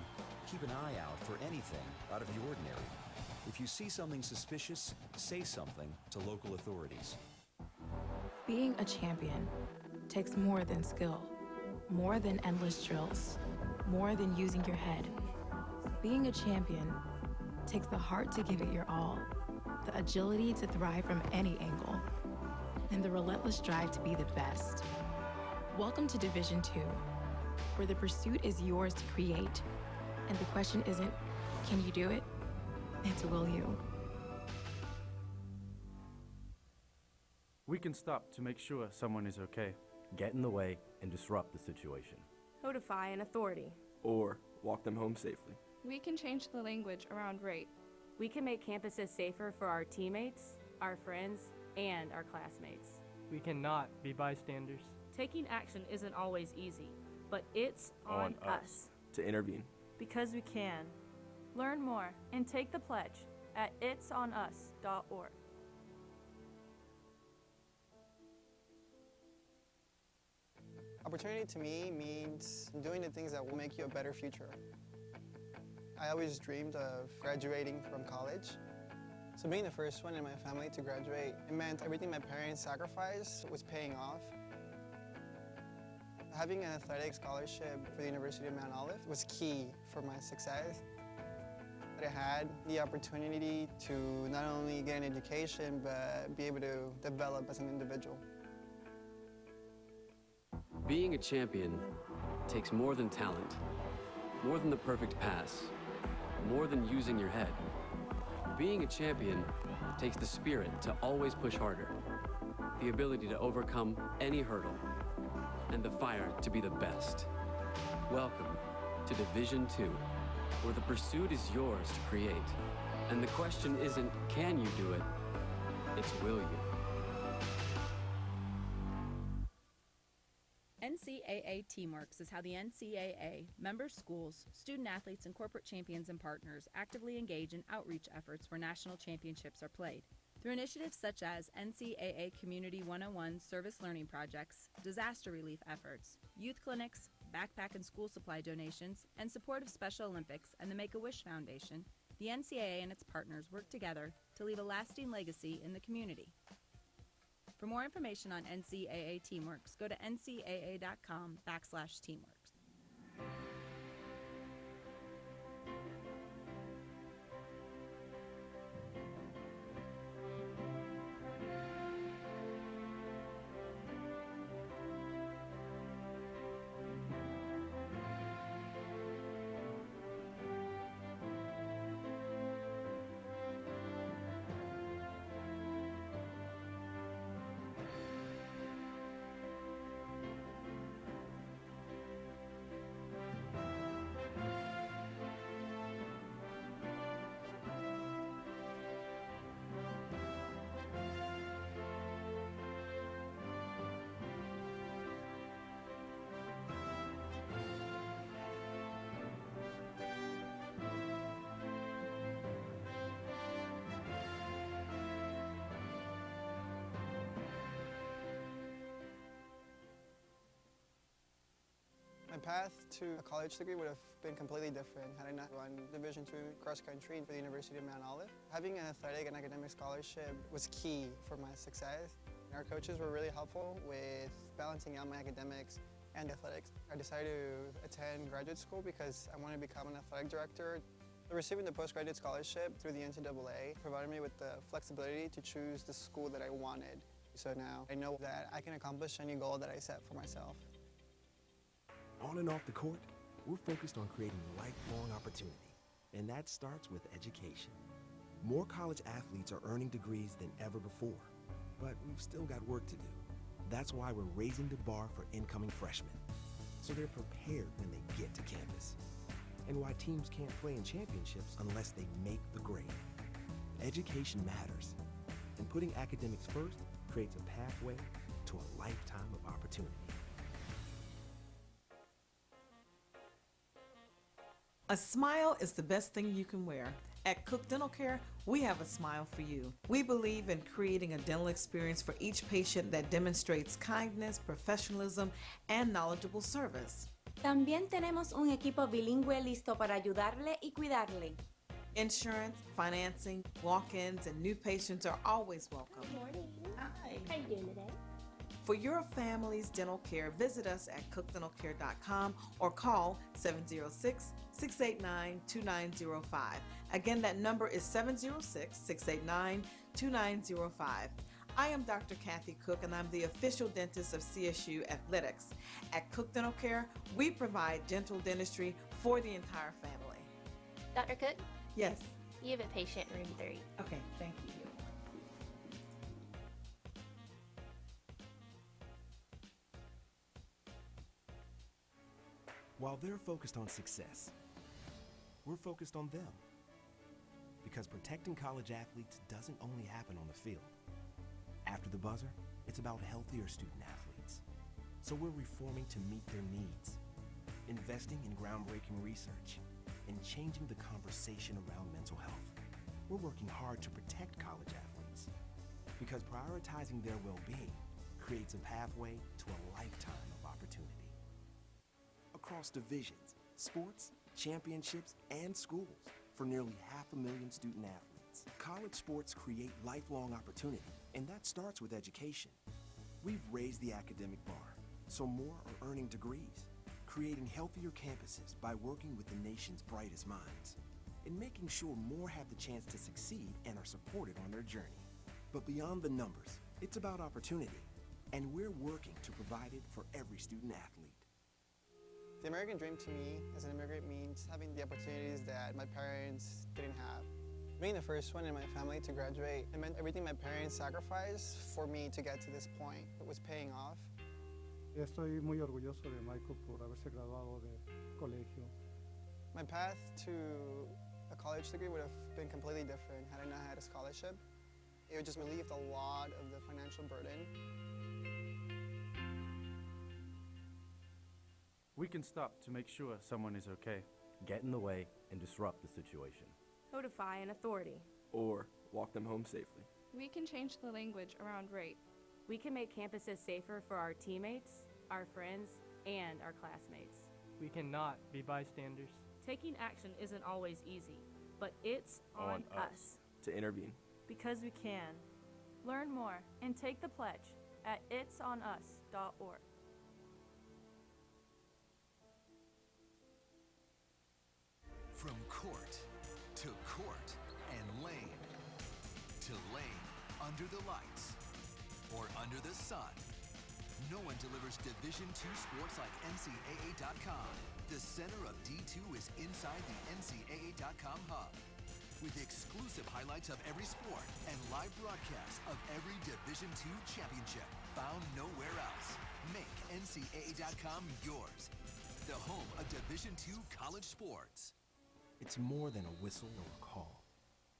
keep an eye out for anything out of the ordinary. If you see something suspicious, say something to local authorities. Being a champion takes more than skill, more than endless drills, more than using your head. Being a champion takes the heart to give it your all, the agility to thrive from any angle, and the relentless drive to be the best. Welcome to Division II, where the pursuit is yours to create, and the question isn't, can you do it? It's will you? We can stop to make sure someone is okay. Get in the way and disrupt the situation. Notify an authority. Or walk them home safely. We can change the language around rape. We can make campuses safer for our teammates, our friends, and our classmates. We cannot be bystanders. Taking action isn't always easy, but it's on us to intervene. Because we can. Learn more and take the pledge at itsonus.org. Opportunity to me means doing the things that will make you a better future. I always dreamed of graduating from college. So being the first one in my family to graduate, it meant everything my parents sacrificed was paying off. Having an athletic scholarship for the University of Mount Olive was key for my success. I had the opportunity to not only get an education, but be able to develop as an individual. Being a champion takes more than talent, more than the perfect pass, more than using your head. Being a champion takes the spirit to always push harder, the ability to overcome any hurdle, and the fire to be the best. Welcome to Division II, where the pursuit is yours to create. And the question isn't, can you do it? It's, will you? NCAA Teamworks is how the NCAA, member schools, student athletes, and corporate champions and partners actively engage in outreach efforts where national championships are played. Through initiatives such as NCAA Community 101 service learning projects, disaster relief efforts, youth clinics, backpack and school supply donations, and support of Special Olympics and the Make-A-Wish Foundation, the NCAA and its partners work together to leave a lasting legacy in the community. For more information on NCAA Teamworks, go to ncaa.com/teamworks. My path to a college degree would have been completely different had I not run Division II cross country for the University of Mount Olive. Having an athletic and academic scholarship was key for my success. Our coaches were really helpful with balancing out my academics and athletics. I decided to attend graduate school because I wanted to become an athletic director. Receiving the postgraduate scholarship through the NCAA provided me with the flexibility to choose the school that I wanted. So now I know that I can accomplish any goal that I set for myself. On and off the court, we're focused on creating lifelong opportunity, and that starts with education. More college athletes are earning degrees than ever before, but we've still got work to do. That's why we're raising the bar for incoming freshmen, so they're prepared when they get to campus, and why teams can't play in championships unless they make the grade. Education matters, and putting academics first creates a pathway to a lifetime of opportunity. A smile is the best thing you can wear. At Cook Dental Care, we have a smile for you. We believe in creating a dental experience for each patient that demonstrates kindness, professionalism, and knowledgeable service. También tenemos un equipo bilingüe listo para ayudarle y cuidarle. Insurance, financing, walk-ins, and new patients are always welcome. Good morning. Hi. How you doing today? For your family's dental care, visit us at cookdentalcare.com or call 706-689-2905. Again, that number is 706-689-2905. I am Dr. Kathy Cook, and I'm the official dentist of CSU Athletics. At Cook Dental Care, we provide dental dentistry for the entire family. Dr. Cook, Yes. you have a patient in room 3. Okay, thank you. While they're focused on success, we're focused on them. Because protecting college athletes doesn't only happen on the field. After the buzzer, it's about healthier student athletes. So we're reforming to meet their needs, investing in groundbreaking research, and changing the conversation around mental health. We're working hard to protect college athletes because prioritizing their well-being creates a pathway to a lifetime of opportunity. Across divisions, sports, championships, and schools for nearly 500,000 student athletes, college sports create lifelong opportunity, and that starts with education. We've raised the academic bar, so more are earning degrees, creating healthier campuses by working with the nation's brightest minds, and making sure more have the chance to succeed and are supported on their journey. But beyond the numbers, it's about opportunity, and we're working to provide it for every student athlete. The American dream to me as an immigrant means having the opportunities that my parents didn't have. Being the first one in my family to graduate, it meant everything my parents sacrificed for me to get to this point. It was paying off. Estoy muy orgulloso de Michael por haberse graduado de colegio. My path to a college degree would have been completely different had I not had a scholarship. It would just relieved a lot of the financial burden. We can stop to make sure someone is okay, get in the way, and disrupt the situation. Notify an authority. Or walk them home safely. We can change the language around rape. We can make campuses safer for our teammates, our friends, and our classmates. We cannot be bystanders. Taking action isn't always easy, but it's on us. To intervene. Because we can. Learn more and take the pledge at itsonus.org. From court to court and lane to lane under the lights or under the sun, no one delivers Division II sports like NCAA.com. The center of D2 is inside the NCAA.com hub with exclusive highlights of every sport and live broadcasts of every Division II championship found nowhere else. Make NCAA.com yours, the home of Division II college sports. It's more than a whistle or a call.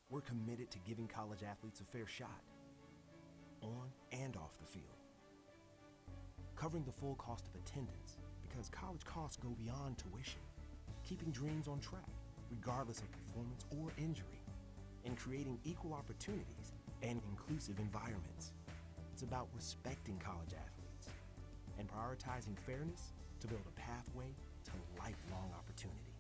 We're committed to giving college athletes a fair shot, on and off the field. Covering the full cost of attendance, because college costs go beyond tuition. Keeping dreams on track, regardless of performance or injury. And creating equal opportunities and inclusive environments. It's about respecting college athletes and prioritizing fairness to build a pathway to lifelong opportunity.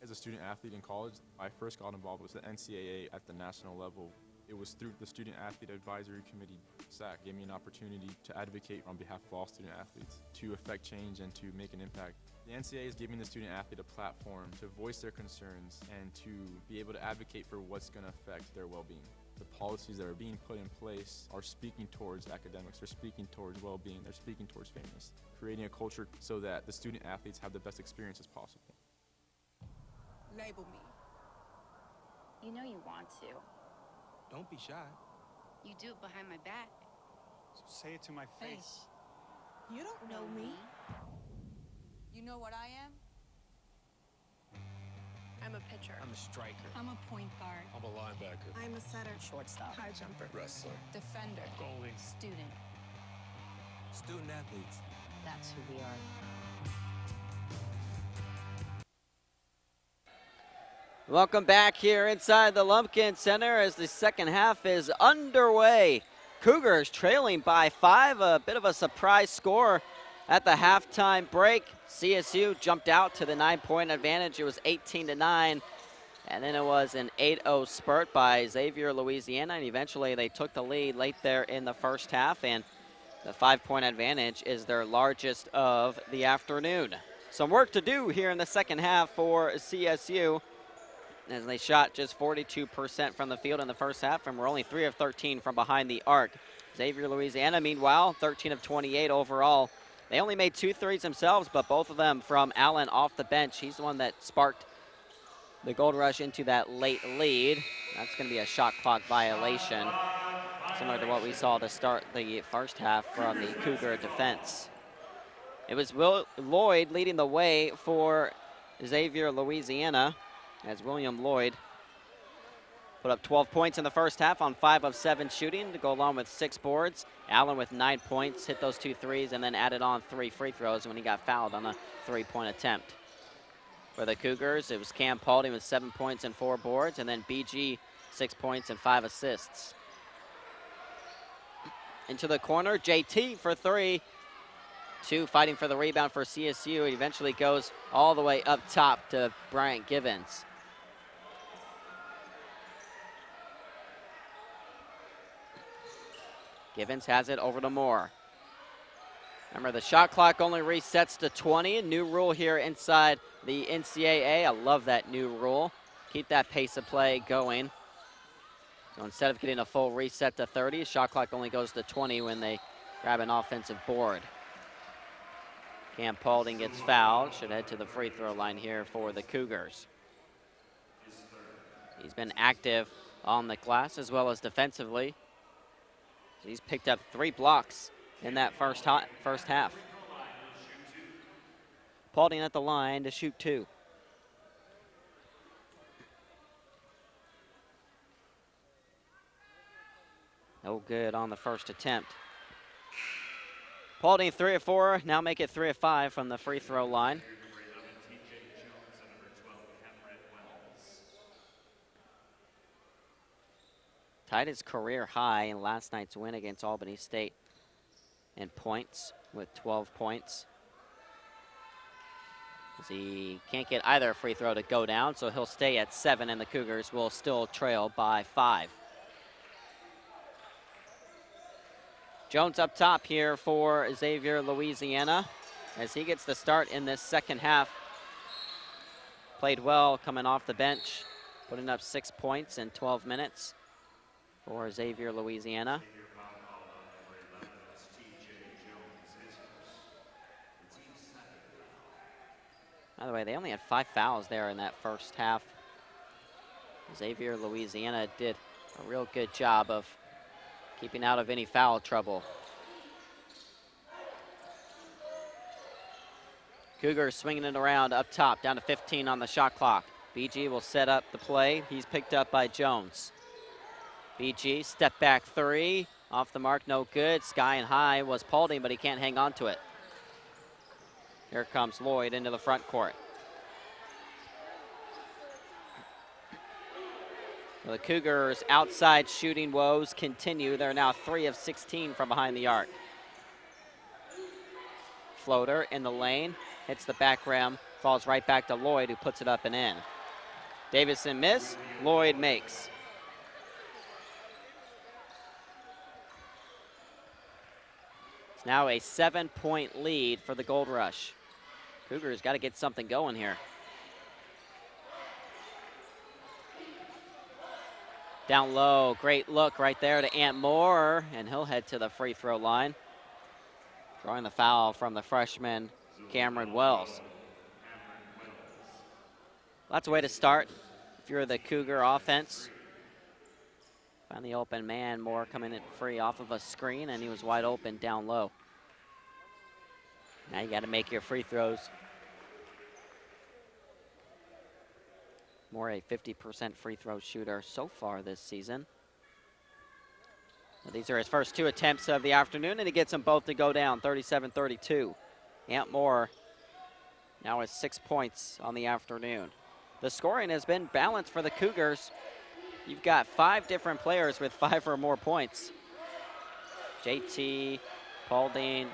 As a student athlete in college, I first got involved with the NCAA at the national level. It was through the Student Athlete Advisory Committee, SAC, gave me an opportunity to advocate on behalf of all student athletes, to affect change and to make an impact. The NCAA is giving the student athlete a platform to voice their concerns and to be able to advocate for what's going to affect their well-being. The policies that are being put in place are speaking towards academics, they're speaking towards well-being, they're speaking towards fairness, creating a culture so that the student athletes have the best experience as possible. Label me. You know you want to. Don't be shy. You do it behind my back. So say it to my face. You don't know me. You know what I am? I'm a pitcher. I'm a striker. I'm a point guard. I'm a linebacker. I'm a setter. Shortstop. High jumper. Wrestler. Defender. Goalie. Student. Student athletes. That's who we are. Welcome back here inside the Lumpkin Center as the second half is underway. Cougars trailing by 5, a bit of a surprise score at the halftime break. CSU jumped out to the 9-point advantage. It was 18-9, and then it was an 8-0 spurt by Xavier, Louisiana, and eventually they took the lead late there in the first half, and the 5-point advantage is their largest of the afternoon. Some work to do here in the second half for CSU, as they shot just 42% from the field in the first half and were only 3 of 13 from behind the arc. Xavier, Louisiana, meanwhile, 13 of 28 overall. They only made 2 threes themselves, but both of them from Allen off the bench. He's the one that sparked the Gold Rush into that late lead. That's going to be a shot clock violation, similar to what we saw to start the first half from the Cougar defense. It was Lloyd leading the way for Xavier, Louisiana, as William Lloyd put up 12 points in the first half on 5 of 7 shooting to go along with 6 boards. Allen with 9 points, hit those 2 threes, and then added on 3 free throws when he got fouled on a 3-point attempt. For the Cougars, it was Cam Paulding with 7 points and 4 boards, and then BG 6 points and 5 assists. Into the corner, JT for 3. 2 fighting for the rebound for CSU. It eventually goes all the way up top to Bryant Givens. Givens has it over to Moore. Remember, the shot clock only resets to 20. New rule here inside the NCAA. I love that new rule. Keep that pace of play going. So instead of getting a full reset to 30, shot clock only goes to 20 when they grab an offensive board. Cam Paulding gets fouled. Should head to the free throw line here for the Cougars. He's been active on the glass as well as defensively. He's picked up 3 blocks in that first half. Paulding at the line to shoot 2. No good on the first attempt. Paulding 3 of 4, now make it 3 of 5 from the free throw line. Tied his career high in last night's win against Albany State in points with 12 points. As he can't get either free throw to go down, so he'll stay at 7, and the Cougars will still trail by 5. Jones up top here for Xavier, Louisiana, as he gets the start in this second half. Played well coming off the bench, putting up 6 points in 12 minutes for Xavier, Louisiana. By the way, they only had 5 fouls there in that first half. Xavier, Louisiana did a real good job of keeping out of any foul trouble. Cougars swinging it around up top, down to 15 on the shot clock. BG will set up the play. He's picked up by Jones. BG, step back 3, off the mark, no good. Sky and high was Paulding, but he can't hang on to it. Here comes Lloyd into the front court. The Cougars' outside shooting woes continue. They're now 3 of 16 from behind the arc. Floater in the lane, hits the back rim, falls right back to Lloyd, who puts it up and in. Davison miss, Lloyd makes. It's now a 7-point lead for the Gold Rush. Cougars got to get something going here. Down low, great look right there to Ant Moore, and he'll head to the free throw line. Drawing the foul from the freshman, Cameron Wells. That's a way to start if you're the Cougar offense. Find the open man, Moore coming in free off of a screen, and he was wide open down low. Now you got to make your free throws. Moore, a 50% free throw shooter so far this season. Well, these are his first 2 attempts of the afternoon, and he gets them both to go down, 37-32. Ant Moore now has 6 points on the afternoon. the scoring has been balanced for the Cougars. You've got 5 different players with 5 or more points. JT, Paulding,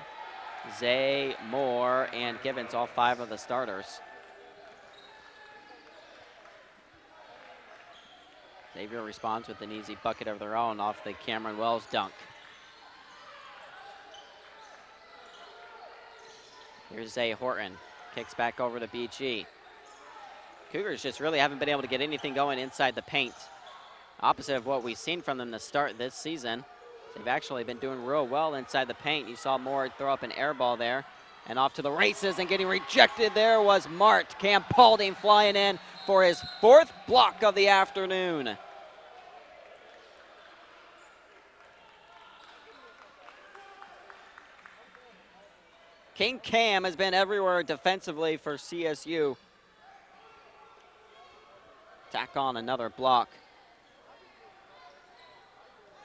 Zay, Moore, and Givens, all 5 of the starters. Xavier responds with an easy bucket of their own off the Cameron Wells dunk. Here's Zay Horton, kicks back over to BG. Cougars just really haven't been able to get anything going inside the paint. Opposite of what we've seen from them to start this season. They've actually been doing real well inside the paint. You saw Moore throw up an air ball there. And off to the races and getting rejected there was Mart. Cam Paulding flying in for his 4th block of the afternoon. King Cam has been everywhere defensively for CSU. Tack on another block.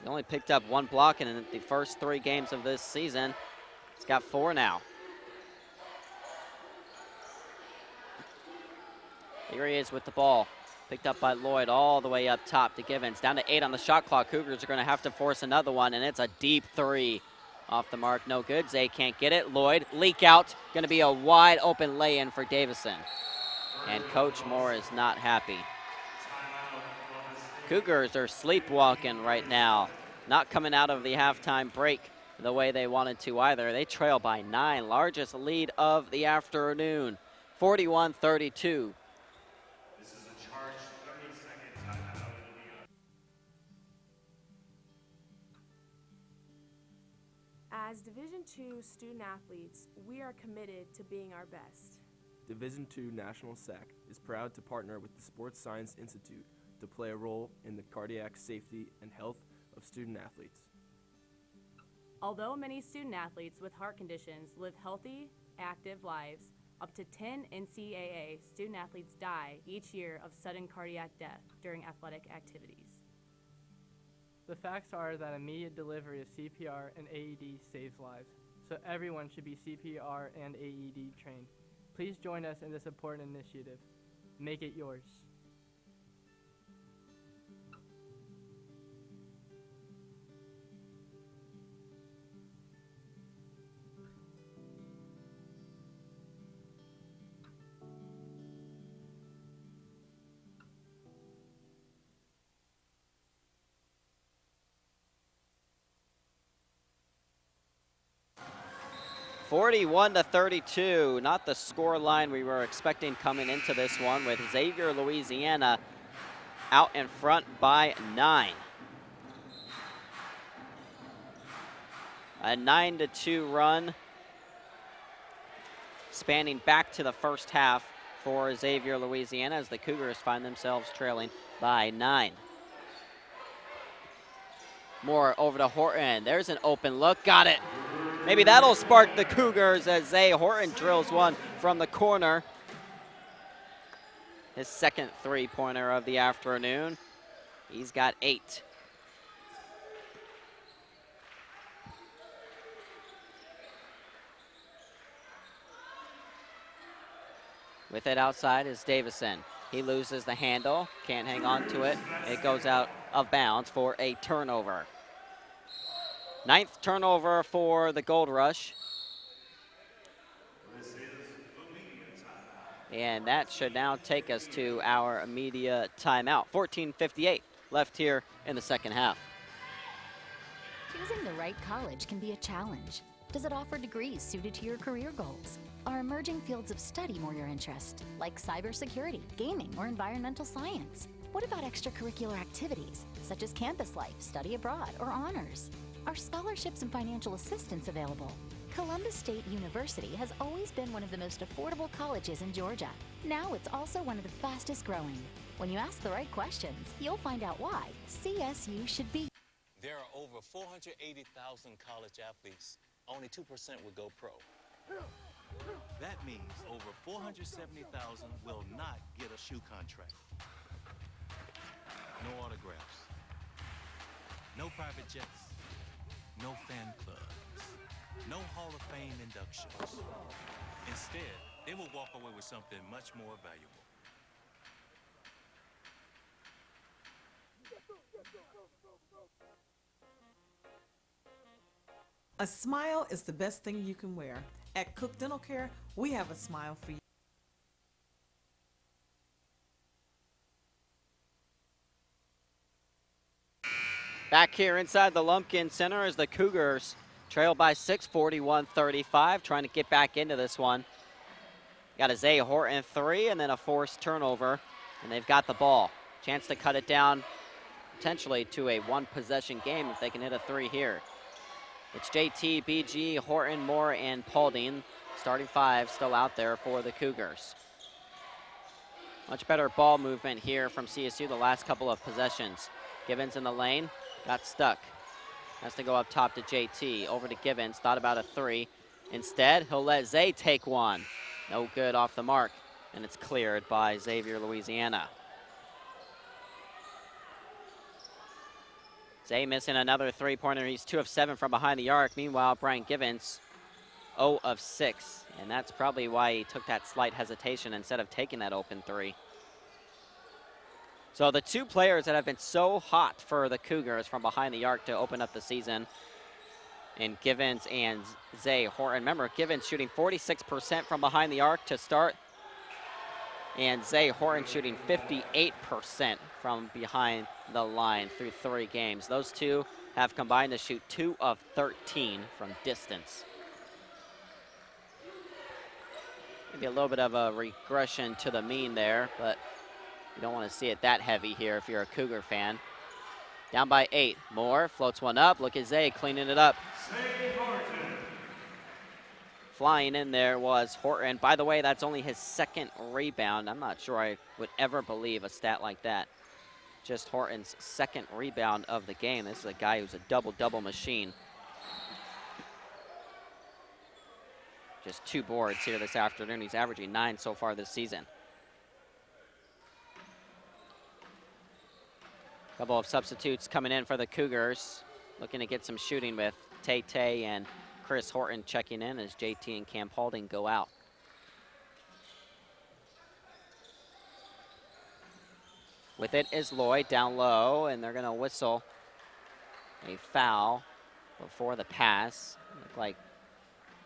He only picked up 1 block in the first 3 games of this season. He's got 4 now. Here he is with the ball. Picked up by Lloyd all the way up top to Givens. Down to 8 on the shot clock. Cougars are going to have to force another one, and it's a deep 3. Off the mark, no good. Zay can't get it. Lloyd, leak out. Going to be a wide open lay-in for Davison. And Coach Moore is not happy. Cougars are sleepwalking right now. Not coming out of the halftime break the way they wanted to either. They trail by 9, largest lead of the afternoon, 41-32. As Division II student athletes, we are committed to being our best. Division II National SAC is proud to partner with the Sports Science Institute to play a role in the cardiac safety and health of student athletes. Although many student athletes with heart conditions live healthy, active lives, up to 10 NCAA student athletes die each year of sudden cardiac death during athletic activities. The facts are that immediate delivery of CPR and AED saves lives, so everyone should be CPR and AED trained. Please join us in this important initiative. Make it yours. (41-32), not the score line we were expecting coming into this one, with Xavier, Louisiana out in front by 9. A 9-2 run spanning back to the first half for Xavier, Louisiana, as the Cougars find themselves trailing by 9. Moore over to Horton. There's an open look. Got it. Maybe that'll spark the Cougars as Zay Horton drills one from the corner. His 2nd 3-pointer of the afternoon. He's got 8. With it outside is Davison. He loses the handle, can't hang on to it. It goes out of bounds for a turnover. 9th turnover for the Gold Rush. And that should now take us to our immediate timeout. 14:58 left here in the second half. Choosing the right college can be a challenge. Does it offer degrees suited to your career goals? Are emerging fields of study more your interest, like cybersecurity, gaming, or environmental science? What about extracurricular activities, such as campus life, study abroad, or honors? Are scholarships and financial assistance available? Columbus State University has always been one of the most affordable colleges in Georgia. Now it's also one of the fastest growing. When you ask the right questions, you'll find out why CSU should be. There are over 480,000 college athletes. Only 2% would go pro. That means over 470,000 will not get a shoe contract. No autographs. No private jets. No fan clubs. No Hall of Fame inductions. Instead, they will walk away with something much more valuable. A smile is the best thing you can wear. At Cook Dental Care, we have a smile for you. Back here inside the Lumpkin Center as the Cougars trail by 6, 41-35, trying to get back into this one. Got a Zay Horton 3 and then a forced turnover, and they've got the ball. Chance to cut it down potentially to a one-possession game if they can hit a 3 here. It's JT, BG, Horton, Moore, and Paulding. Starting 5 still out there for the Cougars. Much better ball movement here from CSU the last couple of possessions. Givens in the lane, got stuck. Has to go up top to JT. Over to Givens, thought about a 3. Instead, he'll let Zay take one. No good off the mark, and it's cleared by Xavier, Louisiana. Zay missing another 3-pointer. He's 2 of 7 from behind the arc. Meanwhile, Brian Givens, 0 of 6. And that's probably why he took that slight hesitation instead of taking that open 3. So the 2 players that have been so hot for the Cougars from behind the arc to open up the season, in Givens and Zay Horton. Remember, Givens shooting 46% from behind the arc to start, and Zay Horton shooting 58% from behind the line through 3 games. Those 2 have combined to shoot 2 of 13 from distance. Maybe a little bit of a regression to the mean there, but you don't want to see it that heavy here if you're a Cougar fan. Down by 8. Moore floats one up. Look at Zay cleaning it up. Flying in there was Horton. By the way, that's only his 2nd rebound. I'm not sure I would ever believe a stat like that. Just Horton's 2nd rebound of the game. This is a guy who's a double-double machine. Just 2 boards here this afternoon. He's averaging 9 so far this season. Couple of substitutes coming in for the Cougars. Looking to get some shooting with Tay and Chris Horton checking in as JT and Cam Paulding go out. With it is Lloyd down low, and they're going to whistle a foul before the pass. Looked like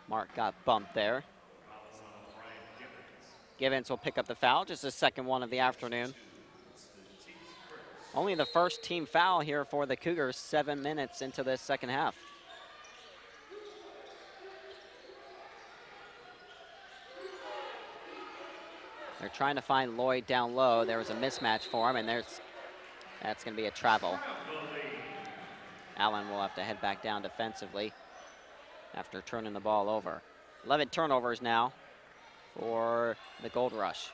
Mark got bumped there. Givens will pick up the foul, just the 2nd one of the afternoon. Only the 1st team foul here for the Cougars 7 minutes into this 2nd half. They're trying to find Lloyd down low. There was a mismatch for him, and that's going to be a travel. Allen will have to head back down defensively after turning the ball over. 11 turnovers now for the Gold Rush.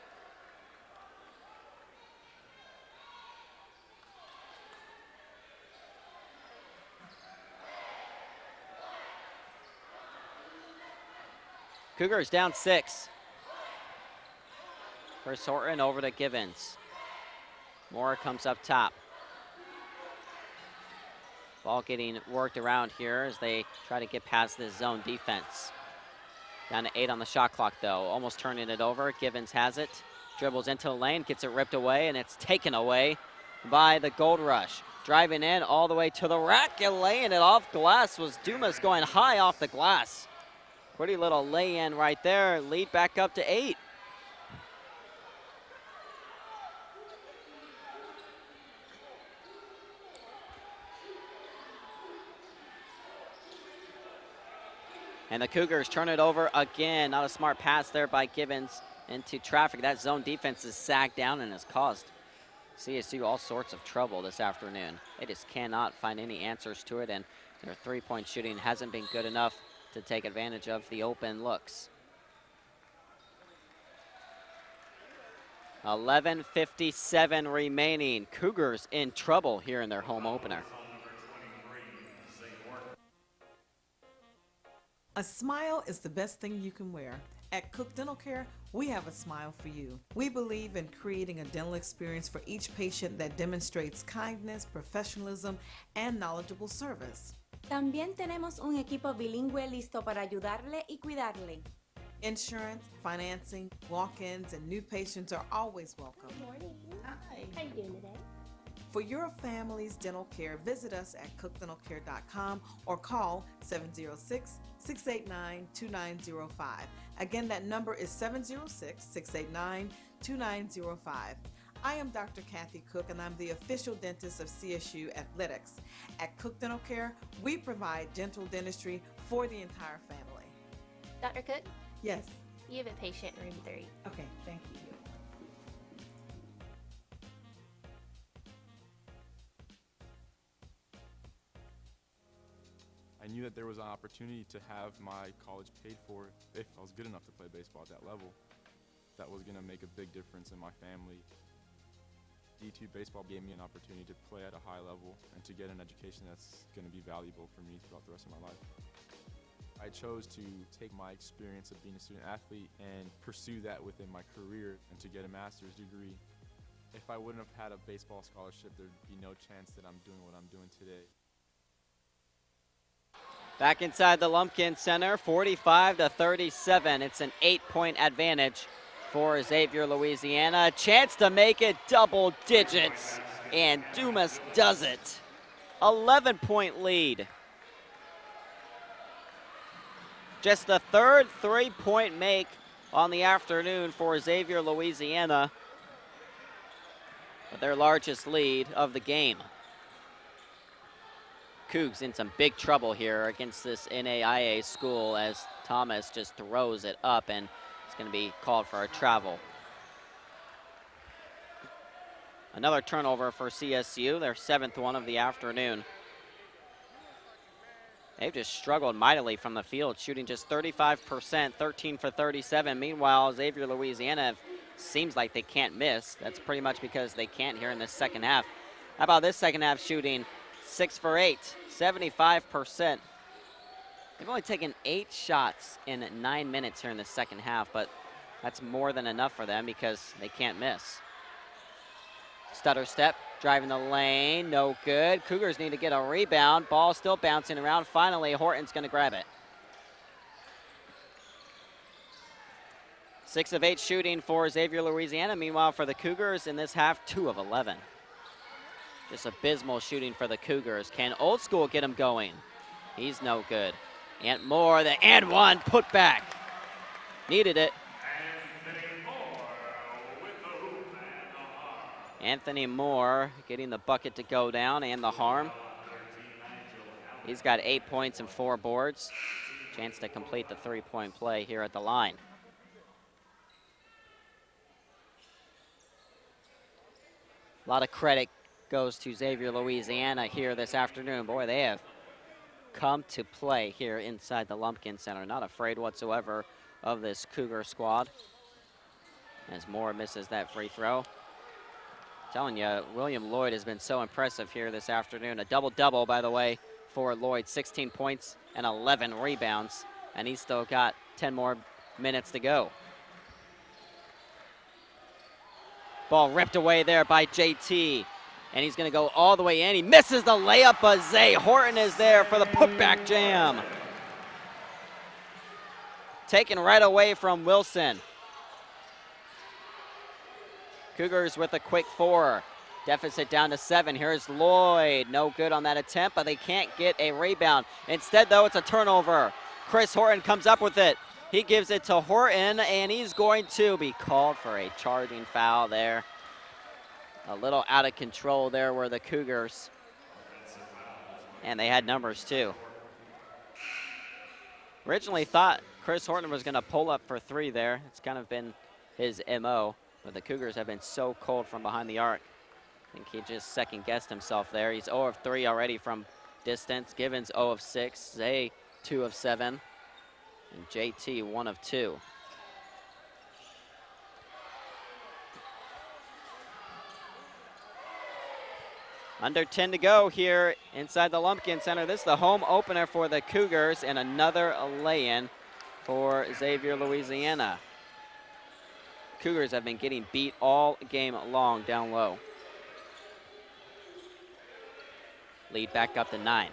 Cougars down 6. Chris Horton over to Givens. Moore comes up top. Ball getting worked around here as they try to get past this zone defense. Down to 8 on the shot clock, though. Almost turning it over. Givens has it. Dribbles into the lane, gets it ripped away, and it's taken away by the Gold Rush. Driving in all the way to the rack and laying it off glass was Dumas, going high off the glass. Pretty little lay-in right there. Lead back up to 8. And the Cougars turn it over again. Not a smart pass there by Givens into traffic. That zone defense is sagged down and has caused CSU all sorts of trouble this afternoon. They just cannot find any answers to it, and their 3-point shooting hasn't been good enough to take advantage of the open looks. 11:57 remaining. Cougars in trouble here in their home opener. A smile is the best thing you can wear. At Cook Dental Care, we have a smile for you. We believe in creating a dental experience for each patient that demonstrates kindness, professionalism, and knowledgeable service. También tenemos un equipo bilingüe listo para ayudarle y cuidarle. Insurance, financing, walk-ins, and new patients are always welcome. Good morning. Hi. How you doing today? For your family's dental care, visit us at cookdentalcare.com or call 706-689-2905. Again, that number is 706-689-2905. I am Dr. Kathy Cook, and I'm the official dentist of CSU Athletics. At Cook Dental Care, we provide dental dentistry for the entire family. Dr. Cook, Yes. you have a patient in room 3. Okay, thank you. I knew that there was an opportunity to have my college paid for if I was good enough to play baseball at that level. That was going to make a big difference in my family. D2 baseball gave me an opportunity to play at a high level and to get an education that's going to be valuable for me throughout the rest of my life. I chose to take my experience of being a student athlete and pursue that within my career and to get a master's degree. If I wouldn't have had a baseball scholarship, there'd be no chance that I'm doing what I'm doing today. Back inside the Lumpkin Center, 45-37. It's an 8-point advantage for Xavier, Louisiana. A chance to make it double digits, and Dumas does it. 11-point lead. Just the third 3-point make on the afternoon for Xavier, Louisiana, with their largest lead of the game. Cougs in some big trouble here against this NAIA school as Thomas just throws it up, and it's going to be called for a travel. Another turnover for CSU, their 7th one of the afternoon. They've just struggled mightily from the field, shooting just 35%, 13 for 37. Meanwhile, Xavier, Louisiana seems like they can't miss. That's pretty much because they can't here in this second half. How about this second half shooting? 6 for 8, 75%. They've only taken 8 shots in 9 minutes here in the second half, but that's more than enough for them because they can't miss. Stutter step, driving the lane, no good. Cougars need to get a rebound. Ball still bouncing around. Finally, Horton's going to grab it. 6 of 8 shooting for Xavier, Louisiana. Meanwhile, for the Cougars in this half, 2 of 11. Just abysmal shooting for the Cougars. Can Old School get him going? He's no good. And Moore, the and one, put back. Needed it. Anthony Moore getting the bucket to go down and the harm. He's got 8 points and 4 boards. Chance to complete the 3-point play here at the line. A lot of credit goes to Xavier, Louisiana here this afternoon. Boy, they have come to play here inside the Lumpkin Center. Not afraid whatsoever of this Cougar squad. As Moore misses that free throw. Telling you, William Lloyd has been so impressive here this afternoon. A double-double, by the way, for Lloyd. 16 points and 11 rebounds. And he's still got 10 more minutes to go. Ball ripped away there by JT. And he's going to go all the way in. He misses the layup, but Zay Horton is there for the putback jam. Taken right away from Wilson. Cougars with a quick 4. Deficit down to 7. Here's Lloyd. No good on that attempt, but they can't get a rebound. Instead, though, it's a turnover. Chris Horton comes up with it. He gives it to Horton, and he's going to be called for a charging foul there. A little out of control there were the Cougars. And they had numbers too. Originally thought Chris Horton was going to pull up for 3 there. It's kind of been his MO. But the Cougars have been so cold from behind the arc. I think he just second-guessed himself there. He's 0 of 3 already from distance. Givens 0 of 6. Zay 2 of 7. And JT 1 of 2. Under 10 to go here inside the Lumpkin Center. This is the home opener for the Cougars and another lay-in for Xavier, Louisiana. Cougars have been getting beat all game long down low. Lead back up to 9.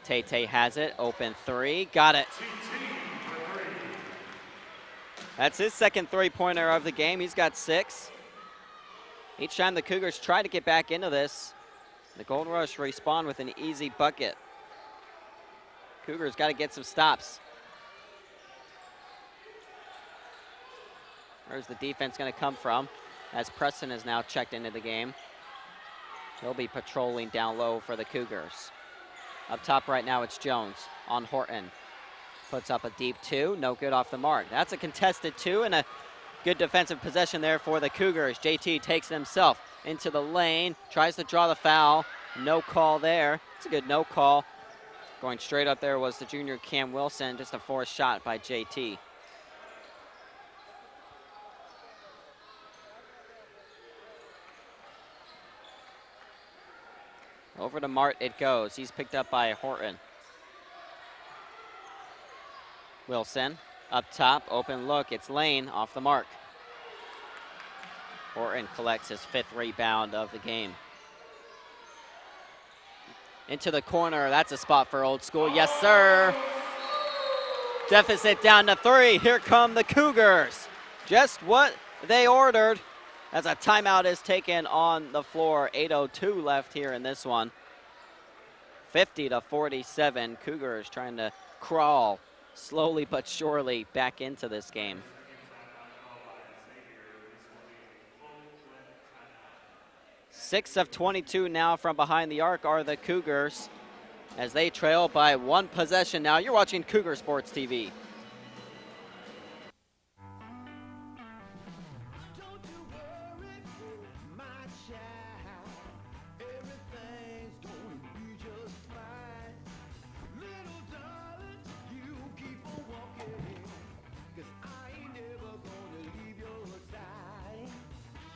Tay has it, open 3, got it. That's his second three-pointer of the game. He's got 6. Each time the Cougars try to get back into this, the Gold Rush respond with an easy bucket. Cougars got to get some stops. Where's the defense going to come from? As Preston is now checked into the game. He'll be patrolling down low for the Cougars. Up top right now, it's Jones on Horton. Puts up a deep 2, no good off the mark. That's a contested 2 and a good defensive possession there for the Cougars. JT takes it himself into the lane, tries to draw the foul. No call there. It's a good no call. Going straight up there was the junior Cam Wilson, just a forced shot by JT. Over to Mart it goes. He's picked up by Horton. Wilson up top, open look. It's Lane off the mark. Horton collects his 5th rebound of the game. Into the corner. That's a spot for Old School. Yes, sir. Deficit down to 3. Here come the Cougars. Just what they ordered as a timeout is taken on the floor. 8:02 left here in this one. 50-47. Cougars trying to crawl slowly but surely back into this game. Six of 22 now from behind the arc are the Cougars as they trail by 1 possession now. You're watching Cougar Sports TV.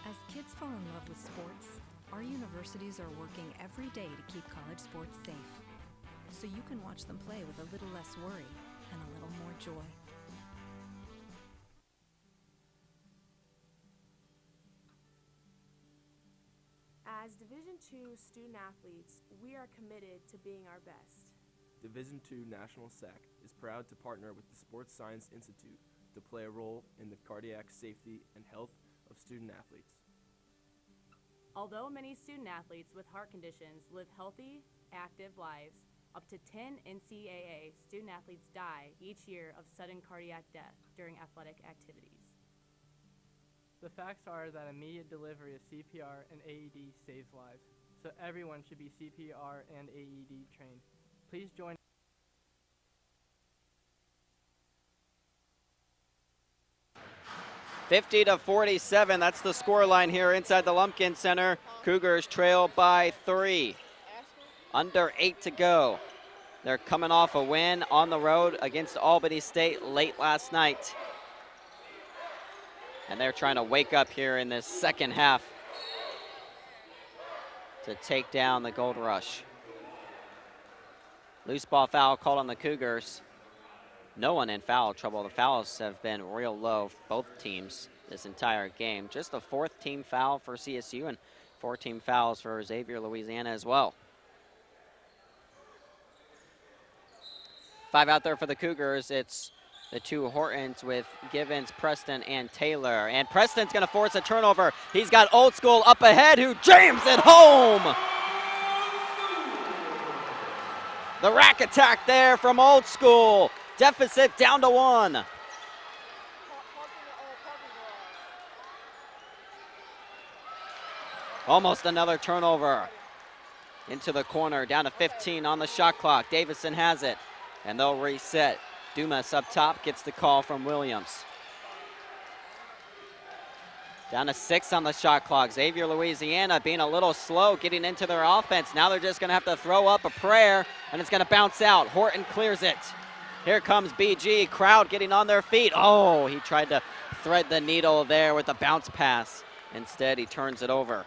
As kids fall in love with sports, our universities are working every day to keep college sports safe, so you can watch them play with a little less worry and a little more joy. As Division II student athletes, we are committed to being our best. Division II National SAC is proud to partner with the Sports Science Institute to play a role in the cardiac safety and health of student athletes. Although many student athletes with heart conditions live healthy, active lives, up to 10 NCAA student athletes die each year of sudden cardiac death during athletic activities. The facts are that immediate delivery of CPR and AED saves lives, so everyone should be CPR and AED trained. Please join. (50-47). That's the score line here inside the Lumpkin Center. Cougars trail by 3. Under 8 to go. They're coming off a win on the road against Albany State late last night. And they're trying to wake up here in this second half to take down the Gold Rush. Loose ball foul called on the Cougars. No one in foul trouble. The fouls have been real low, both teams, this entire game. Just the 4th team foul for CSU and 4 team fouls for Xavier, Louisiana as well. 5 out there for the Cougars. It's the 2 Hortons with Givens, Preston, and Taylor. And Preston's going to force a turnover. He's got Old School up ahead who jams it home. The rack attack there from Old School. Deficit down to 1. Almost another turnover. Into the corner, down to 15 on the shot clock. Davison has it, and they'll reset. Dumas up top gets the call from Williams. Down to 6 on the shot clock. Xavier, Louisiana being a little slow getting into their offense. Now they're just going to have to throw up a prayer, and it's going to bounce out. Horton clears it. Here comes BG. Crowd getting on their feet. Oh, he tried to thread the needle there with a bounce pass. Instead, he turns it over.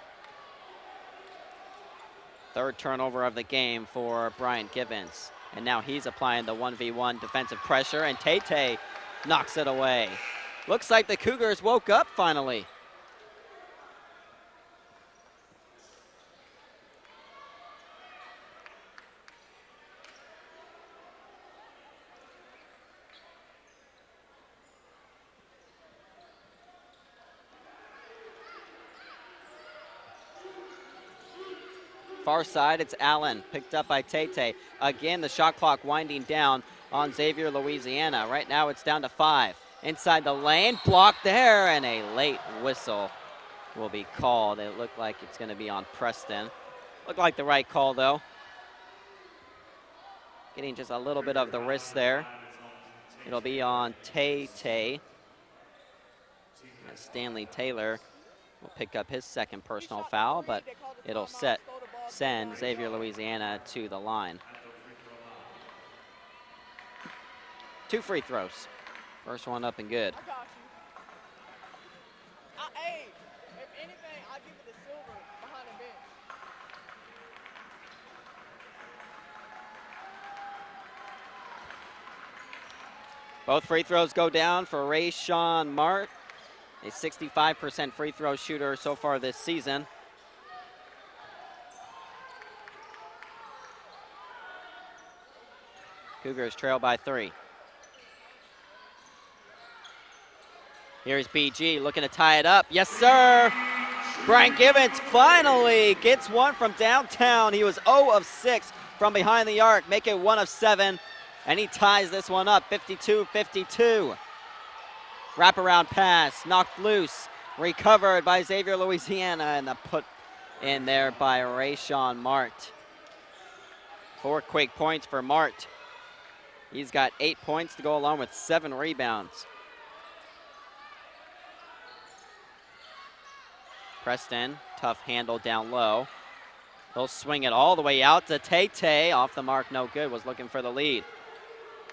3rd turnover of the game for Brian Givens. And now he's applying the 1v1 defensive pressure, and Tate knocks it away. Looks like the Cougars woke up finally. Far side, it's Allen, picked up by Tate. Again, the shot clock winding down on Xavier, Louisiana. Right now it's down to 5. Inside the lane, blocked there, and a late whistle will be called. It looked like it's going to be on Preston. Looked like the right call, though. Getting just a little bit of the wrist there. It'll be on Tate. Stanley Taylor will pick up his second personal foul, but it'll send Xavier, Louisiana to the line. 2 free throws. First one up and good. Hey, if anything, I'll give it to Silver behind the bench. Both free throws go down for Rayshawn Mart, a 65% free throw shooter so far this season. Cougars trail by 3. Here's BG looking to tie it up. Yes, sir. Brian Givens finally gets one from downtown. He was 0 of 6 from behind the arc, make it 1 of 7, and he ties this one up, 52-52. Wraparound pass, knocked loose, recovered by Xavier, Louisiana, and the put in there by Rayshawn Mart. 4 quick points for Mart. He's got 8 points to go along with 7 rebounds. Preston, tough handle down low. He'll swing it all the way out to Tate. Off the mark, no good, was looking for the lead.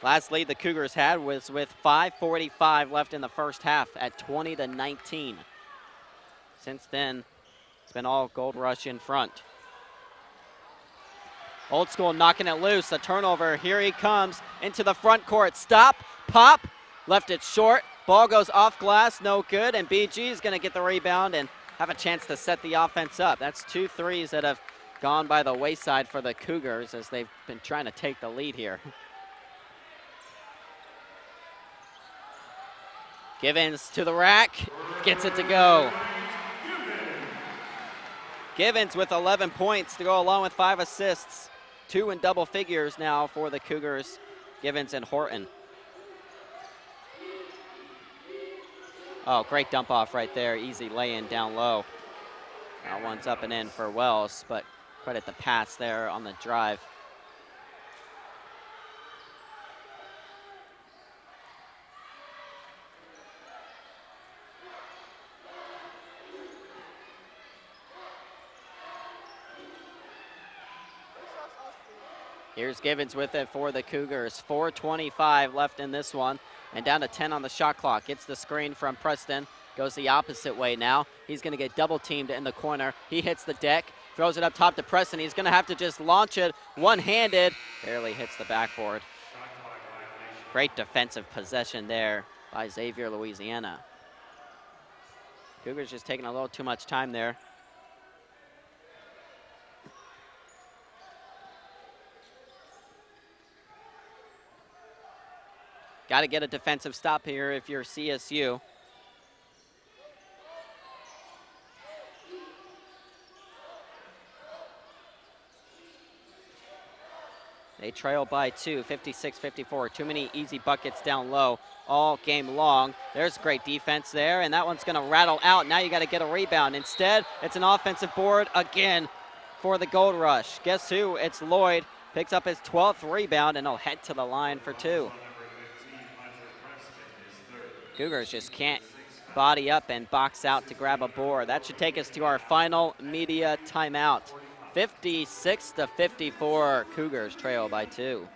Last lead the Cougars had was with 5:45 left in the first half at 20-19. Since then, it's been all Gold Rush in front. Old School knocking it loose, a turnover. Here he comes into the front court. Stop, pop, left it short. Ball goes off glass, no good, and BG is gonna get the rebound and have a chance to set the offense up. That's 2 threes that have gone by the wayside for the Cougars as they've been trying to take the lead here. Givens to the rack, gets it to go. Givens with 11 points to go along with 5 assists. 2 in double figures now for the Cougars, Givens and Horton. Oh, great dump off right there. Easy lay-in down low. That one's up and in for Wells, but credit the pass there on the drive. Here's Givens with it for the Cougars. 4:25 left in this one, and down to 10 on the shot clock. Gets the screen from Preston. Goes the opposite way now. He's going to get double teamed in the corner. He hits the deck, throws it up top to Preston. He's going to have to just launch it one-handed. Barely hits the backboard. Great defensive possession there by Xavier, Louisiana. Cougars just taking a little too much time there. Got to get a defensive stop here if you're CSU. They trail by 2, 56-54. Too many easy buckets down low all game long. There's great defense there, and that one's going to rattle out. Now you got to get a rebound. Instead, it's an offensive board again for the Gold Rush. Guess who? It's Lloyd. Picks up his 12th rebound, and he'll head to the line for 2. Cougars just can't body up and box out to grab a board. That should take us to our final media timeout. 56-54, Cougars trail by 2.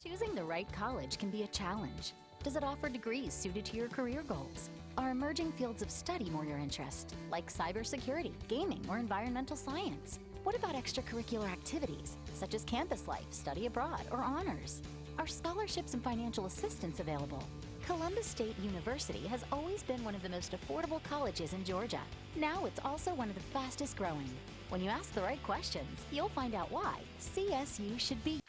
Choosing the right college can be a challenge. Does it offer degrees suited to your career goals? Are emerging fields of study more your interest, like cybersecurity, gaming, or environmental science? What about extracurricular activities, such as campus life, study abroad, or honors? Are scholarships and financial assistance available? Columbus State University has always been one of the most affordable colleges in Georgia. Now it's also one of the fastest growing. When you ask the right questions, you'll find out why CSU should be.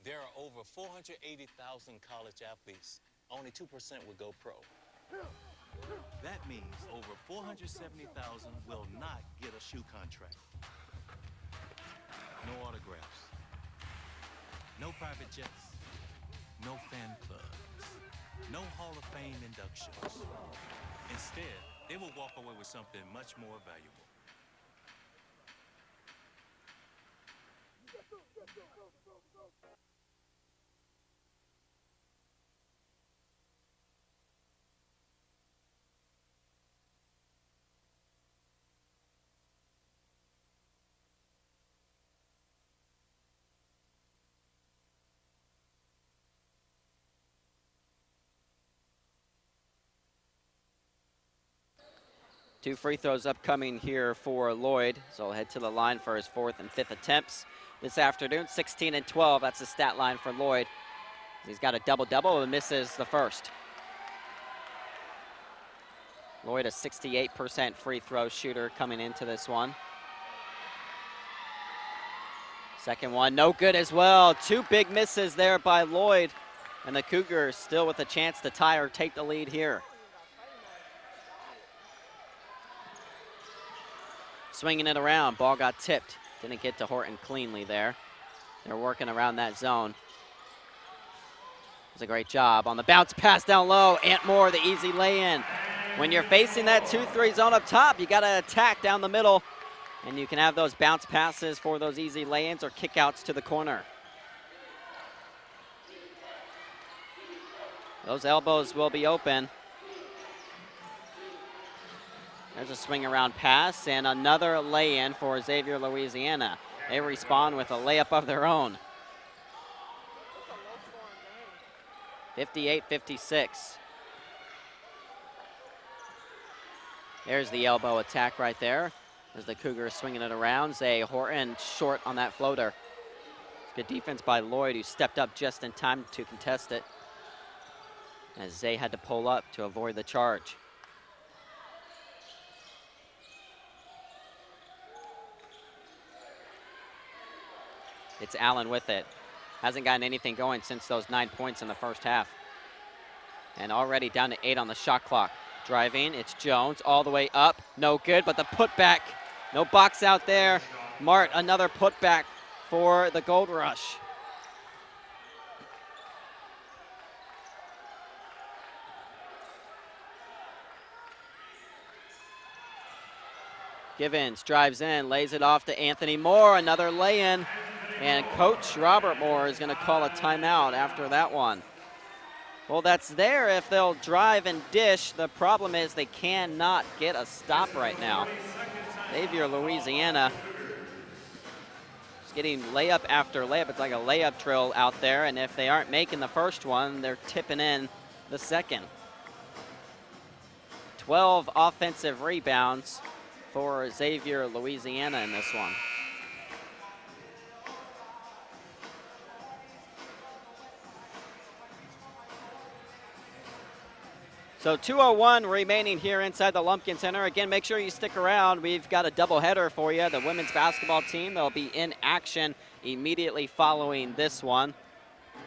There are over 480,000 college athletes. Only 2% would go pro. That means over 470,000 will not get a shoe contract. no autographs, no private jets, no fan clubs, no Hall of Fame inductions. Instead, they will walk away with something much more valuable. Two free throws upcoming here for Lloyd. So he'll head to the line for his fourth and fifth attempts this afternoon. 16 and 12, that's the stat line for Lloyd. He's got a double-double and misses the first. Lloyd, a 68% free throw shooter coming into this one. Second one, no good as well. Two big misses there by Lloyd. And the Cougars still with a chance to tie or take the lead here. Swinging it around, ball got tipped. Didn't get to Horton cleanly there. They're working around that zone. It's a great job on the bounce pass down low. Ant Moore, the easy lay-in. When you're facing that 2-3 zone up top, you got to attack down the middle, and you can have those bounce passes for those easy lay-ins or kickouts to the corner. Those elbows will be open. There's a swing around pass and another lay-in for Xavier, Louisiana. They respond with a layup of their own. 58-56. There's the elbow attack right there as the Cougars swinging it around. Zay Horton short on that floater. Good defense by Lloyd, who stepped up just in time to contest it, as Zay had to pull up to avoid the charge. It's Allen with it. Hasn't gotten anything going since those 9 points in the first half. And already down to 8 on the shot clock. Driving, it's Jones all the way up. No good, but the putback. No box out there. Mart, another putback for the Gold Rush. Givens drives in, lays it off to Anthony Moore. Another lay-in. And Coach Robert Moore is going to call a timeout after that one. Well, that's there if they'll drive and dish. The problem is they cannot get a stop right now. Xavier, Louisiana is getting layup after layup. It's like a layup drill out there, and if they aren't making the first one, they're tipping in the second. 12 offensive rebounds for Xavier, Louisiana in this one. So 2:01 remaining here inside the Lumpkin Center. Again, make sure you stick around. We've got a doubleheader for you. The women's basketball team, they'll be in action immediately following this one.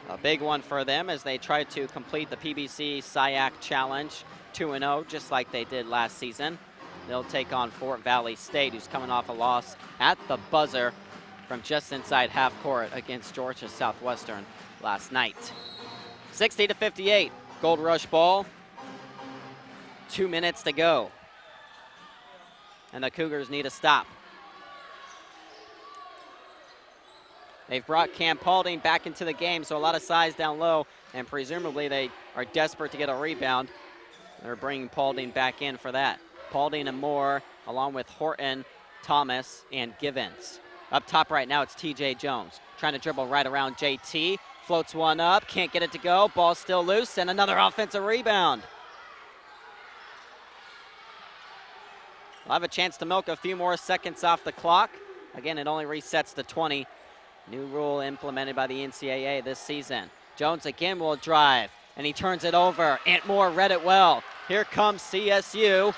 A big one for them as they try to complete the PBC SIAC Challenge 2-0, just like they did last season. They'll take on Fort Valley State, who's coming off a loss at the buzzer from just inside half court against Georgia Southwestern last night. 60-58, Gold Rush ball. 2 minutes to go. And the Cougars need a stop. They've brought Cam Paulding back into the game, so a lot of size down low, and presumably they are desperate to get a rebound. They're bringing Paulding back in for that. Paulding and Moore, along with Horton, Thomas, and Givens. Up top right now, it's TJ Jones. Trying to dribble right around JT. Floats one up, can't get it to go. Ball still loose, and another offensive rebound. We'll have a chance to milk a few more seconds off the clock. Again, it only resets to 20. New rule implemented by the NCAA this season. Jones again will drive, and he turns it over. Ant Moore read it well. Here comes CSU,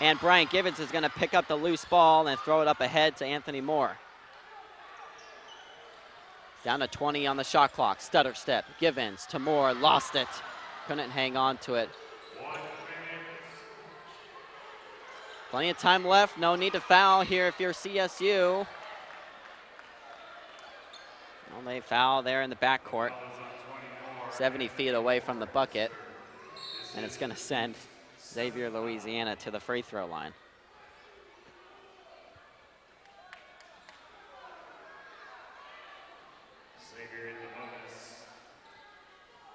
and Brian Givens is going to pick up the loose ball and throw it up ahead to Anthony Moore. Down to 20 on the shot clock. Stutter step. Givens to Moore, lost it. Couldn't hang on to it. Plenty of time left. No need to foul here if you're CSU. Well, they foul there in the backcourt, 70 feet away from the bucket, and it's going to send Xavier, Louisiana to the free throw line.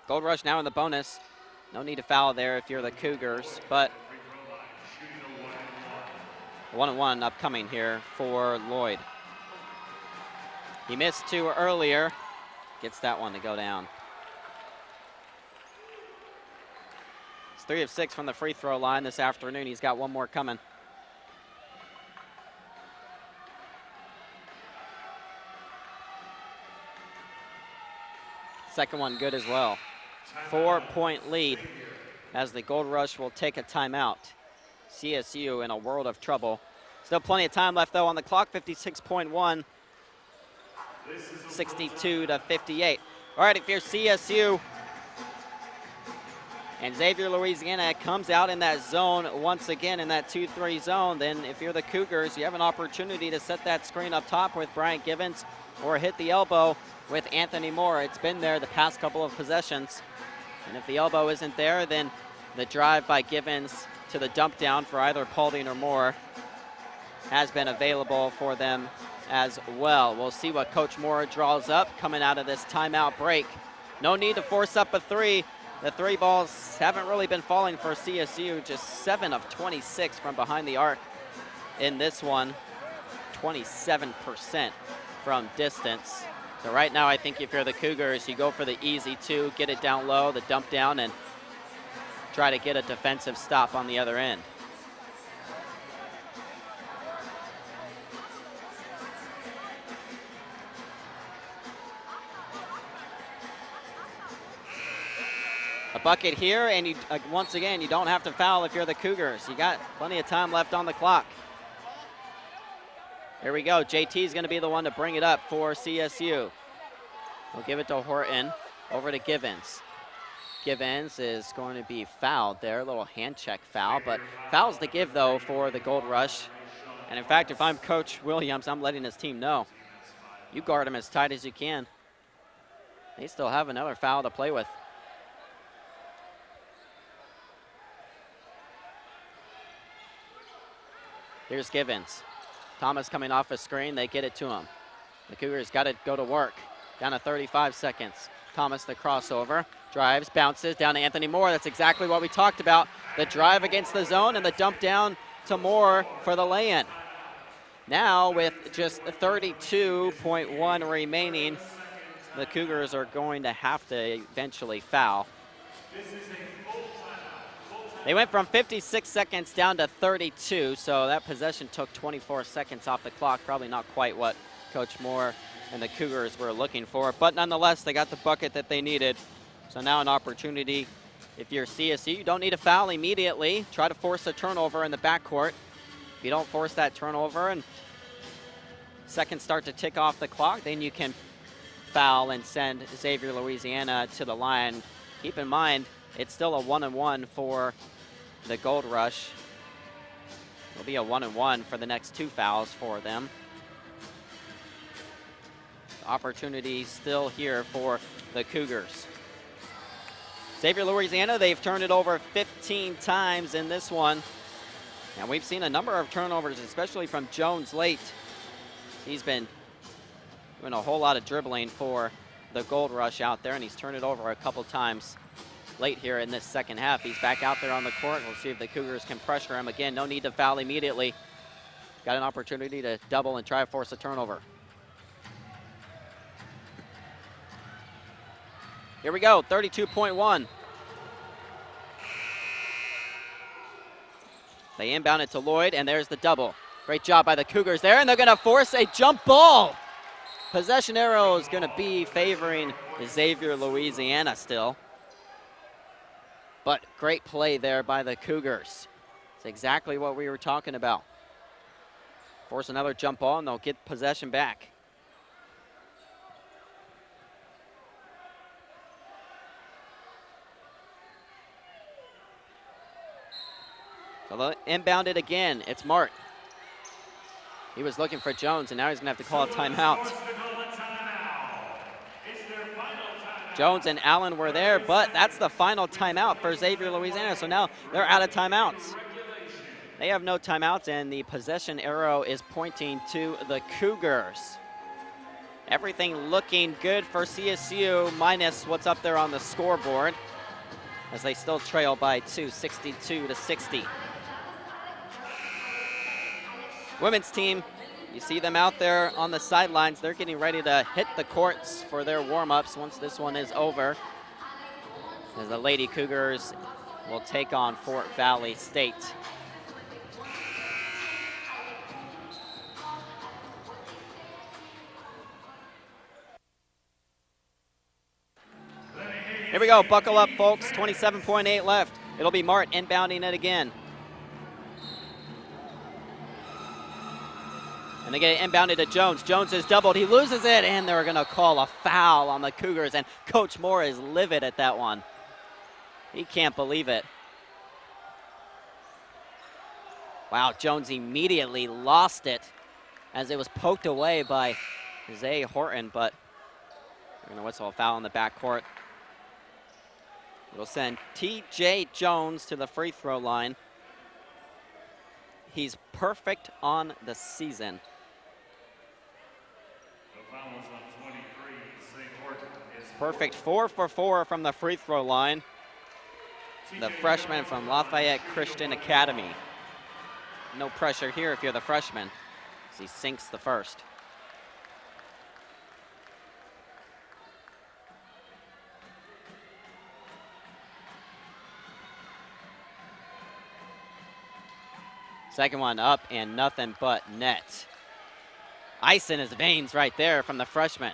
Gold Rush now in the bonus. No need to foul there if you're the Cougars, but 1-1 upcoming here for Lloyd. He missed 2 earlier, gets that one to go down. It's 3 of 6 from the free throw line this afternoon. He's got 1 more coming. Second one good as well. 4-point lead as the Gold Rush will take a timeout. CSU in a world of trouble. Still plenty of time left though on the clock, 56.1, 62-58. All right, if you're CSU and Xavier, Louisiana comes out in that zone once again in that 2-3 zone, then if you're the Cougars, you have an opportunity to set that screen up top with Bryant Givens or hit the elbow with Anthony Moore. It's been there the past couple of possessions. And if the elbow isn't there, then the drive by Givens to the dump down for either Paulding or Moore has been available for them as well. We'll see what Coach Moore draws up coming out of this timeout break. No need to force up a 3. The 3 balls haven't really been falling for CSU, just 7 of 26 from behind the arc in this one, 27% from distance. So right now I think if you're the Cougars, you go for the easy 2, get it down low, the dump down, and try to get a defensive stop on the other end. A bucket here, and you, once again, you don't have to foul if you're the Cougars. You got plenty of time left on the clock. Here we go. JT is going to be the one to bring it up for CSU. We'll give it to Horton, over to Givens. Givens is going to be fouled there, a little hand check foul, but fouls to give, though, for the Gold Rush. And, in fact, if I'm Coach Williams, I'm letting his team know. You guard him as tight as you can. They still have another foul to play with. Here's Givens. Thomas coming off a screen. They get it to him. The Cougars got to go to work. Down to 35 seconds. Thomas the crossover. Drives, bounces down to Anthony Moore. That's exactly what we talked about. The drive against the zone and the dump down to Moore for the lay-in. Now with just 32.1 remaining, the Cougars are going to have to eventually foul. They went from 56 seconds down to 32, so that possession took 24 seconds off the clock. Probably not quite what Coach Moore and the Cougars were looking for, but nonetheless, they got the bucket that they needed. So now an opportunity. If you're CSU, you don't need a foul immediately. Try to force a turnover in the backcourt. If you don't force that turnover and seconds start to tick off the clock, then you can foul and send Xavier, Louisiana to the line. Keep in mind, it's still a 1-1 for the Gold Rush. It'll be a 1-1 for the next 2 fouls for them. Opportunity still here for the Cougars. Xavier, Louisiana, they've turned it over 15 times in this one. And we've seen a number of turnovers, especially from Jones late. He's been doing a whole lot of dribbling for the Gold Rush out there, and he's turned it over a couple times late here in this second half. He's back out there on the court. We'll see if the Cougars can pressure him. Again, no need to foul immediately. Got an opportunity to double and try to force a turnover. Here we go, 32.1. They inbound it to Lloyd, and there's the double. Great job by the Cougars there, and they're gonna force a jump ball. Possession arrow is gonna be favoring Xavier, Louisiana still. But great play there by the Cougars. It's exactly what we were talking about. Force another jump ball, and they'll get possession back. So they'll inbound it again. It's Mart. He was looking for Jones, and now he's going to have to call a timeout. Jones and Allen were there, but that's the final timeout for Xavier, Louisiana. So now they're out of timeouts. They have no timeouts, and the possession arrow is pointing to the Cougars. Everything looking good for CSU, minus what's up there on the scoreboard, as they still trail by 2, 62-60. Women's team, you see them out there on the sidelines. They're getting ready to hit the courts for their warm-ups once this one is over, as the Lady Cougars will take on Fort Valley State. Here we go, buckle up, folks. 27.8 left. It'll be Mart inbounding it again. And they get it inbounded to Jones. Jones is doubled, he loses it, and they're gonna call a foul on the Cougars, and Coach Moore is livid at that one. He can't believe it. Wow, Jones immediately lost it as it was poked away by Zay Horton, but they're gonna whistle a foul in the backcourt. It'll send T.J. Jones to the free throw line. He's perfect on the season. Perfect 4 for 4 from the free throw line. The freshman from Lafayette Christian Academy. No pressure here if you're the freshman, as he sinks the first. Second one up and nothing but net. Ice in his veins right there from the freshman.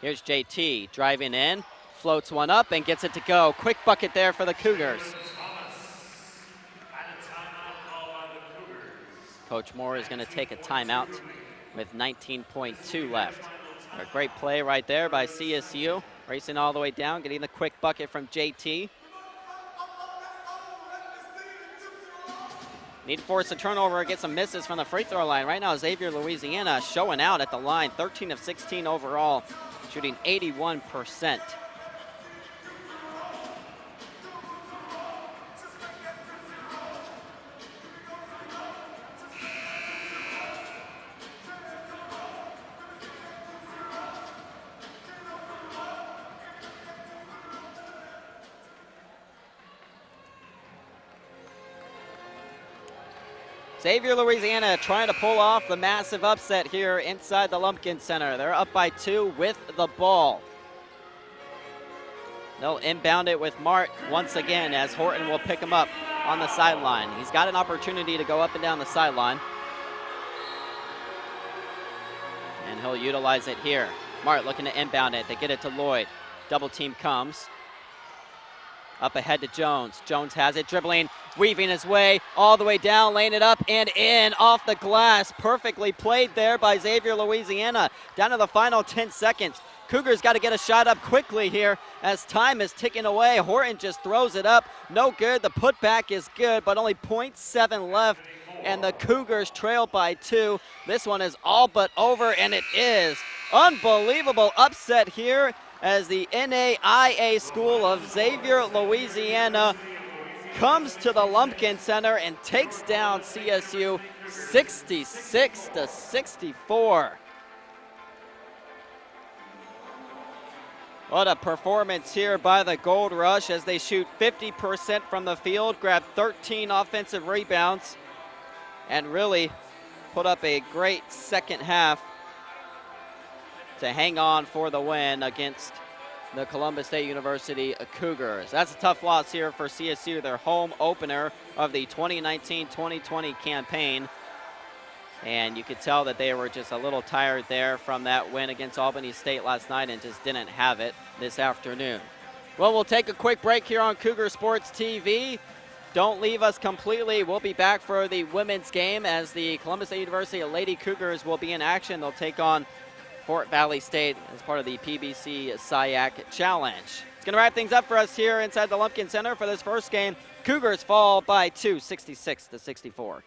Here's JT driving in, floats one up and gets it to go. Quick bucket there for the Cougars. Coach Moore is going to take a timeout with 19.2 left. A great play right there by CSU, racing all the way down, getting the quick bucket from JT. Need to force a turnover, get some misses from the free throw line. Right now, Xavier, Louisiana showing out at the line, 13 of 16 overall, shooting 81%. Xavier, Louisiana trying to pull off the massive upset here inside the Lumpkin Center. They're up by 2 with the ball. They'll inbound it with Mart once again as Horton will pick him up on the sideline. He's got an opportunity to go up and down the sideline. And he'll utilize it here. Mart looking to inbound it. They get it to Lloyd. Double team comes. Up ahead to Jones. Jones has it, dribbling, weaving his way all the way down, laying it up and in off the glass. Perfectly played there by Xavier, Louisiana. Down to the final 10 seconds. Cougars got to get a shot up quickly here as time is ticking away. Horton just throws it up. No good. The putback is good, but only 0.7 left, and the Cougars trail by 2. This one is all but over, and it is. Unbelievable upset here as the NAIA School of Xavier, Louisiana comes to the Lumpkin Center and takes down CSU 66-64. What a performance here by the Gold Rush as they shoot 50% from the field, grab 13 offensive rebounds, and really put up a great second half to hang on for the win against the Columbus State University Cougars. That's a tough loss here for CSU, their home opener of the 2019-2020 campaign. And you could tell that they were just a little tired there from that win against Albany State last night and just didn't have it this afternoon. Well, we'll take a quick break here on Cougar Sports TV. Don't leave us completely. We'll be back for the women's game as the Columbus State University Lady Cougars will be in action. They'll take on Fort Valley State as part of the PBC SIAC Challenge. It's going to wrap things up for us here inside the Lumpkin Center for this first game. Cougars fall by 2, 66-64.